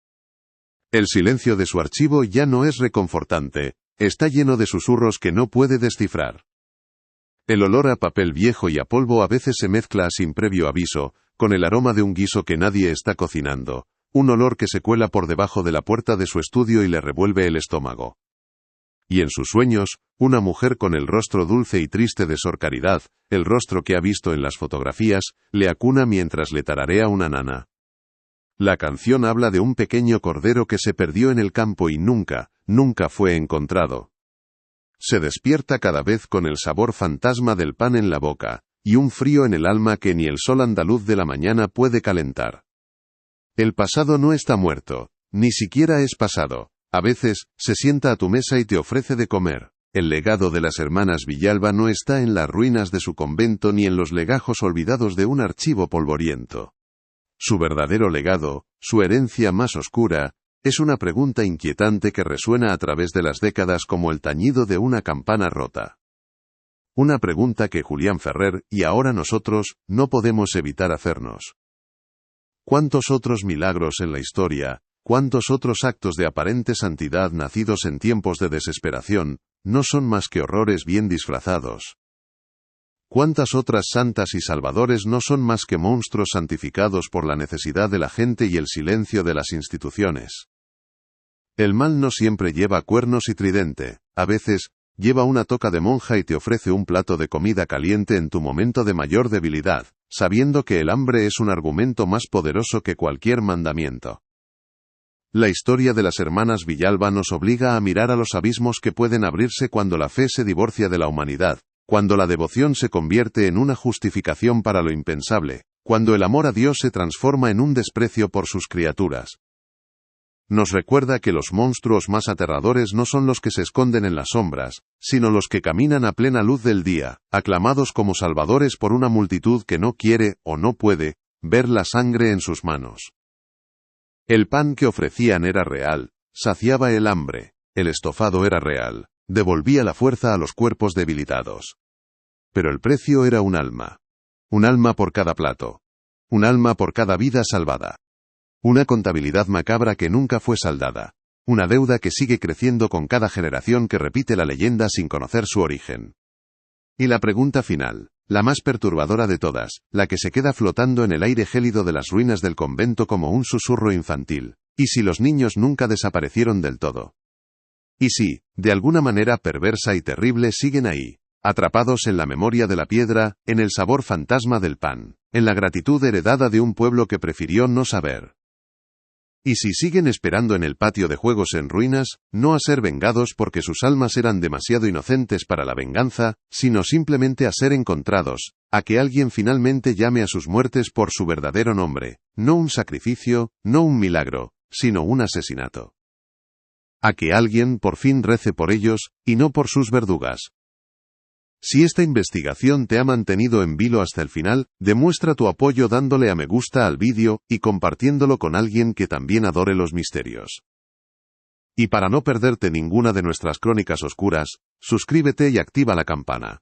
El silencio de su archivo ya no es reconfortante, está lleno de susurros que no puede descifrar. El olor a papel viejo y a polvo a veces se mezcla sin previo aviso, con el aroma de un guiso que nadie está cocinando, un olor que se cuela por debajo de la puerta de su estudio y le revuelve el estómago. Y en sus sueños, una mujer con el rostro dulce y triste de Sor Caridad, el rostro que ha visto en las fotografías, le acuna mientras le tararea una nana. La canción habla de un pequeño cordero que se perdió en el campo y nunca fue encontrado. Se despierta cada vez con el sabor fantasma del pan en la boca, y un frío en el alma que ni el sol andaluz de la mañana puede calentar. El pasado no está muerto, ni siquiera es pasado. A veces, se sienta a tu mesa y te ofrece de comer. El legado de las hermanas Villalba no está en las ruinas de su convento ni en los legajos olvidados de un archivo polvoriento. Su verdadero legado, su herencia más oscura, es una pregunta inquietante que resuena a través de las décadas como el tañido de una campana rota. Una pregunta que Julián Ferrer, y ahora nosotros, no podemos evitar hacernos. ¿Cuántos otros milagros en la historia, cuántos otros actos de aparente santidad nacidos en tiempos de desesperación, no son más que horrores bien disfrazados? ¿Cuántas otras santas y salvadores no son más que monstruos santificados por la necesidad de la gente y el silencio de las instituciones? El mal no siempre lleva cuernos y tridente, a veces, lleva una toca de monja y te ofrece un plato de comida caliente en tu momento de mayor debilidad, sabiendo que el hambre es un argumento más poderoso que cualquier mandamiento. La historia de las hermanas Villalba nos obliga a mirar a los abismos que pueden abrirse cuando la fe se divorcia de la humanidad, cuando la devoción se convierte en una justificación para lo impensable, cuando el amor a Dios se transforma en un desprecio por sus criaturas. Nos recuerda que los monstruos más aterradores no son los que se esconden en las sombras, sino los que caminan a plena luz del día, aclamados como salvadores por una multitud que no quiere, o no puede, ver la sangre en sus manos. El pan que ofrecían era real, saciaba el hambre, el estofado era real, devolvía la fuerza a los cuerpos debilitados. Pero el precio era un alma. Un alma por cada plato. Un alma por cada vida salvada. Una contabilidad macabra que nunca fue saldada. Una deuda que sigue creciendo con cada generación que repite la leyenda sin conocer su origen. Y la pregunta final, la más perturbadora de todas, la que se queda flotando en el aire gélido de las ruinas del convento como un susurro infantil. ¿Y si los niños nunca desaparecieron del todo? ¿Y si, de alguna manera perversa y terrible, siguen ahí, atrapados en la memoria de la piedra, en el sabor fantasma del pan, en la gratitud heredada de un pueblo que prefirió no saber? ¿Y si siguen esperando en el patio de juegos en ruinas, no a ser vengados porque sus almas eran demasiado inocentes para la venganza, sino simplemente a ser encontrados, a que alguien finalmente llame a sus muertes por su verdadero nombre, no un sacrificio, no un milagro, sino un asesinato? A que alguien por fin rece por ellos, y no por sus verdugas. Si esta investigación te ha mantenido en vilo hasta el final, demuestra tu apoyo dándole a me gusta al vídeo, y compartiéndolo con alguien que también adore los misterios. Y para no perderte ninguna de nuestras crónicas oscuras, suscríbete y activa la campana.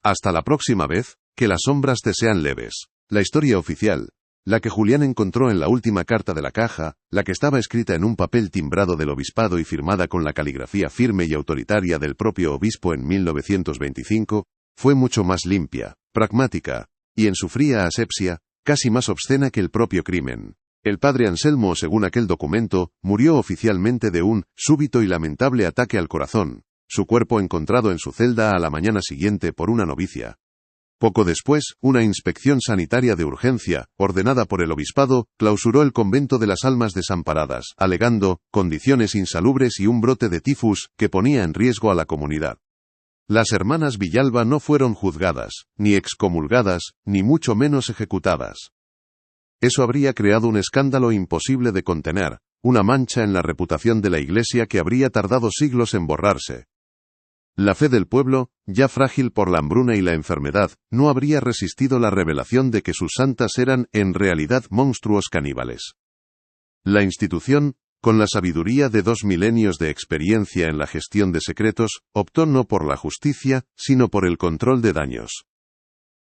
Hasta la próxima vez, que las sombras te sean leves. La historia oficial, la que Julián encontró en la última carta de la caja, la que estaba escrita en un papel timbrado del obispado y firmada con la caligrafía firme y autoritaria del propio obispo en 1925, fue mucho más limpia, pragmática, y en su fría asepsia, casi más obscena que el propio crimen. El padre Anselmo, según aquel documento, murió oficialmente de un súbito y lamentable ataque al corazón, su cuerpo encontrado en su celda a la mañana siguiente por una novicia. Poco después, una inspección sanitaria de urgencia, ordenada por el obispado, clausuró el convento de las almas desamparadas, alegando condiciones insalubres y un brote de tifus que ponía en riesgo a la comunidad. Las hermanas Villalba no fueron juzgadas, ni excomulgadas, ni mucho menos ejecutadas. Eso habría creado un escándalo imposible de contener, una mancha en la reputación de la Iglesia que habría tardado siglos en borrarse. La fe del pueblo, ya frágil por la hambruna y la enfermedad, no habría resistido la revelación de que sus santas eran, en realidad, monstruos caníbales. La institución, con la sabiduría de 2 milenios de experiencia en la gestión de secretos, optó no por la justicia, sino por el control de daños.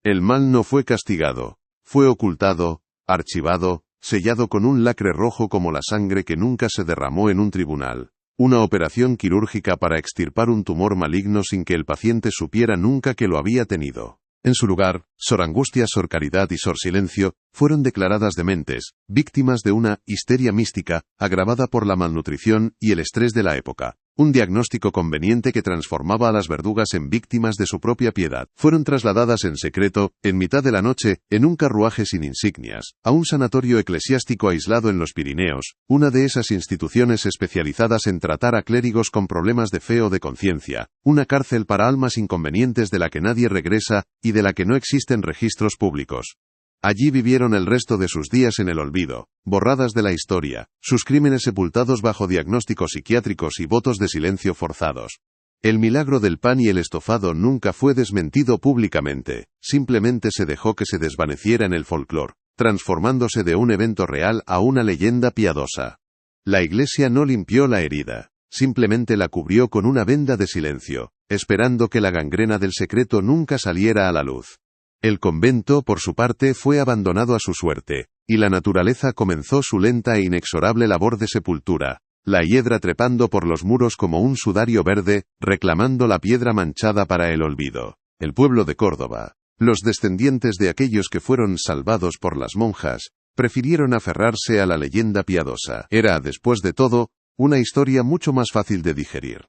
El mal no fue castigado, fue ocultado, archivado, sellado con un lacre rojo como la sangre que nunca se derramó en un tribunal. Una operación quirúrgica para extirpar un tumor maligno sin que el paciente supiera nunca que lo había tenido. En su lugar, Sor Angustia, Sor Caridad y Sor Silencio fueron declaradas dementes, víctimas de una histeria mística, agravada por la malnutrición y el estrés de la época. Un diagnóstico conveniente que transformaba a las verdugas en víctimas de su propia piedad. Fueron trasladadas en secreto, en mitad de la noche, en un carruaje sin insignias, a un sanatorio eclesiástico aislado en los Pirineos, una de esas instituciones especializadas en tratar a clérigos con problemas de fe o de conciencia, una cárcel para almas inconvenientes de la que nadie regresa, y de la que no existen registros públicos. Allí vivieron el resto de sus días en el olvido, borradas de la historia, sus crímenes sepultados bajo diagnósticos psiquiátricos y votos de silencio forzados. El milagro del pan y el estofado nunca fue desmentido públicamente, simplemente se dejó que se desvaneciera en el folclore, transformándose de un evento real a una leyenda piadosa. La Iglesia no limpió la herida, simplemente la cubrió con una venda de silencio, esperando que la gangrena del secreto nunca saliera a la luz. El convento, por su parte, fue abandonado a su suerte, y la naturaleza comenzó su lenta e inexorable labor de sepultura, la hiedra trepando por los muros como un sudario verde, reclamando la piedra manchada para el olvido. El pueblo de Córdoba, los descendientes de aquellos que fueron salvados por las monjas, prefirieron aferrarse a la leyenda piadosa. Era, después de todo, una historia mucho más fácil de digerir.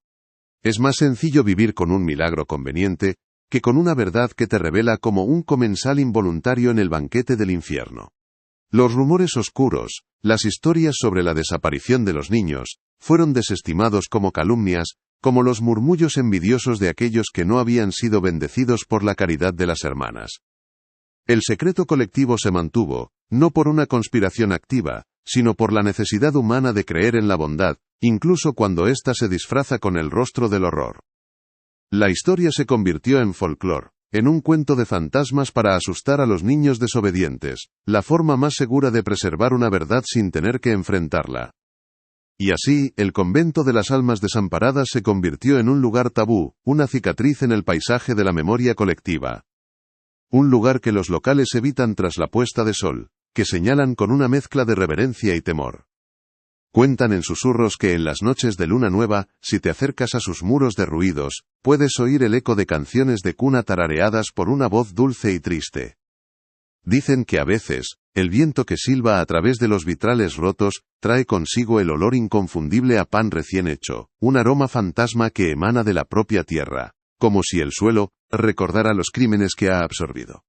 Es más sencillo vivir con un milagro conveniente, que con una verdad que te revela como un comensal involuntario en el banquete del infierno. Los rumores oscuros, las historias sobre la desaparición de los niños, fueron desestimados como calumnias, como los murmullos envidiosos de aquellos que no habían sido bendecidos por la caridad de las hermanas. El secreto colectivo se mantuvo, no por una conspiración activa, sino por la necesidad humana de creer en la bondad, incluso cuando ésta se disfraza con el rostro del horror. La historia se convirtió en folclore, en un cuento de fantasmas para asustar a los niños desobedientes, la forma más segura de preservar una verdad sin tener que enfrentarla. Y así, el convento de las almas desamparadas se convirtió en un lugar tabú, una cicatriz en el paisaje de la memoria colectiva. Un lugar que los locales evitan tras la puesta de sol, que señalan con una mezcla de reverencia y temor. Cuentan en susurros que en las noches de luna nueva, si te acercas a sus muros derruidos, puedes oír el eco de canciones de cuna tarareadas por una voz dulce y triste. Dicen que a veces, el viento que silba a través de los vitrales rotos, trae consigo el olor inconfundible a pan recién hecho, un aroma fantasma que emana de la propia tierra, como si el suelo recordara los crímenes que ha absorbido.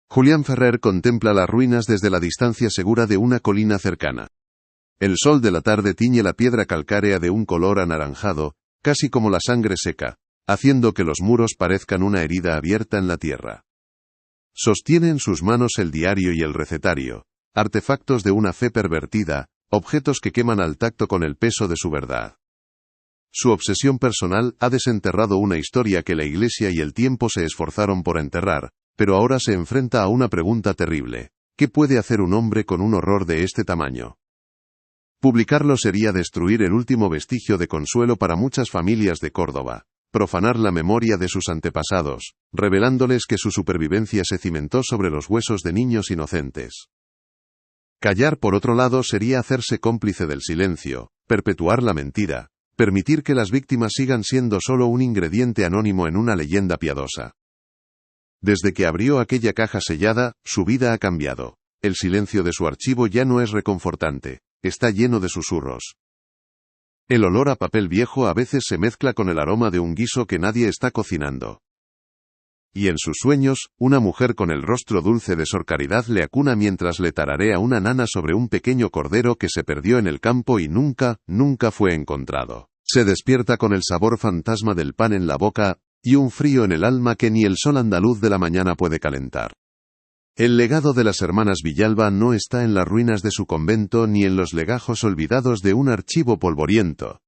Julián Ferrer contempla las ruinas desde la distancia segura de una colina cercana. El sol de la tarde tiñe la piedra calcárea de un color anaranjado, casi como la sangre seca, haciendo que los muros parezcan una herida abierta en la tierra. Sostiene en sus manos el diario y el recetario, artefactos de una fe pervertida, objetos que queman al tacto con el peso de su verdad. Su obsesión personal ha desenterrado una historia que la Iglesia y el tiempo se esforzaron por enterrar, pero ahora se enfrenta a una pregunta terrible: ¿qué puede hacer un hombre con un horror de este tamaño? Publicarlo sería destruir el último vestigio de consuelo para muchas familias de Córdoba, profanar la memoria de sus antepasados, revelándoles que su supervivencia se cimentó sobre los huesos de niños inocentes. Callar, por otro lado, sería hacerse cómplice del silencio, perpetuar la mentira, permitir que las víctimas sigan siendo solo un ingrediente anónimo en una leyenda piadosa. Desde que abrió aquella caja sellada, su vida ha cambiado. El silencio de su archivo ya no es reconfortante. Está lleno de susurros. El olor a papel viejo a veces se mezcla con el aroma de un guiso que nadie está cocinando. Y en sus sueños, una mujer con el rostro dulce de Sor Caridad le acuna mientras le tararea una nana sobre un pequeño cordero que se perdió en el campo y nunca fue encontrado. Se despierta con el sabor fantasma del pan en la boca, y un frío en el alma que ni el sol andaluz de la mañana puede calentar. El legado de las hermanas Villalba no está en las ruinas de su convento ni en los legajos olvidados de un archivo polvoriento.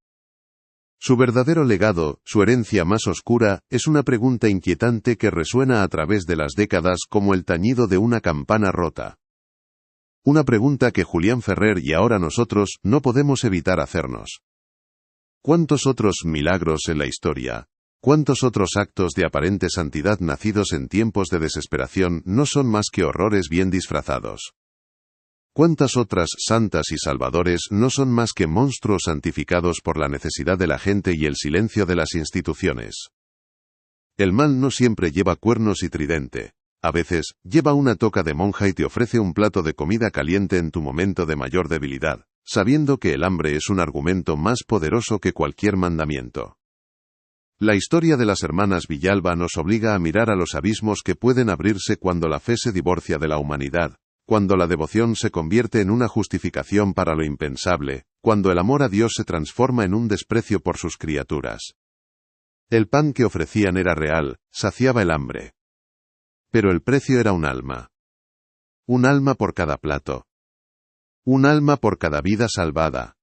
Su verdadero legado, su herencia más oscura, es una pregunta inquietante que resuena a través de las décadas como el tañido de una campana rota. Una pregunta que Julián Ferrer y ahora nosotros no podemos evitar hacernos. ¿Cuántos otros milagros en la historia? ¿Cuántos otros actos de aparente santidad nacidos en tiempos de desesperación no son más que horrores bien disfrazados? ¿Cuántas otras santas y salvadores no son más que monstruos santificados por la necesidad de la gente y el silencio de las instituciones? El mal no siempre lleva cuernos y tridente. A veces, lleva una toca de monja y te ofrece un plato de comida caliente en tu momento de mayor debilidad. sabiendo que el hambre es un argumento más poderoso que cualquier mandamiento. La historia de las hermanas Villalba nos obliga a mirar a los abismos que pueden abrirse cuando la fe se divorcia de la humanidad, cuando la devoción se convierte en una justificación para lo impensable, cuando el amor a Dios se transforma en un desprecio por sus criaturas. El pan que ofrecían era real, saciaba el hambre. Pero el precio era un alma. Un alma por cada plato. Un alma por cada vida salvada.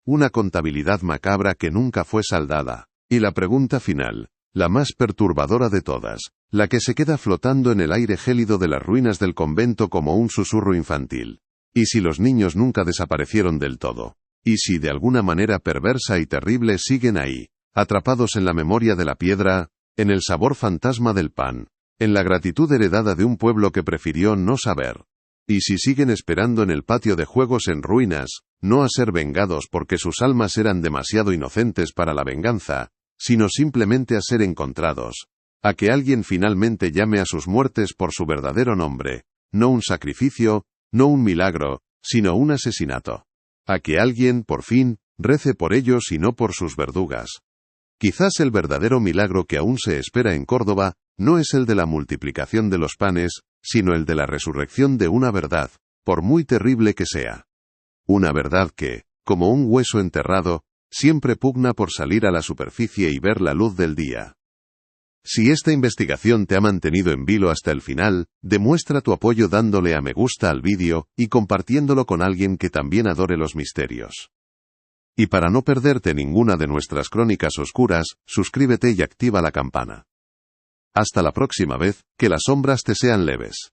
Una contabilidad macabra que nunca fue saldada. Y la pregunta final, la más perturbadora de todas, la que se queda flotando en el aire gélido de las ruinas del convento como un susurro infantil. ¿Y si los niños nunca desaparecieron del todo? ¿Y si de alguna manera perversa y terrible siguen ahí, atrapados en la memoria de la piedra, en el sabor fantasma del pan, en la gratitud heredada de un pueblo que prefirió no saber? ¿Y si siguen esperando en el patio de juegos en ruinas, no a ser vengados porque sus almas eran demasiado inocentes para la venganza, sino simplemente a ser encontrados, a que alguien finalmente llame a sus muertes por su verdadero nombre, no un sacrificio, no un milagro, sino un asesinato? A que alguien, por fin, rece por ellos y no por sus verdugas. Quizás el verdadero milagro que aún se espera en Córdoba, no es el de la multiplicación de los panes, sino el de la resurrección de una verdad, por muy terrible que sea. Una verdad que, como un hueso enterrado, siempre pugna por salir a la superficie y ver la luz del día. Si esta investigación te ha mantenido en vilo hasta el final, demuestra tu apoyo dándole a me gusta al vídeo y compartiéndolo con alguien que también adore los misterios. Y para no perderte ninguna de nuestras crónicas oscuras, suscríbete y activa la campana. Hasta la próxima vez, que las sombras te sean leves.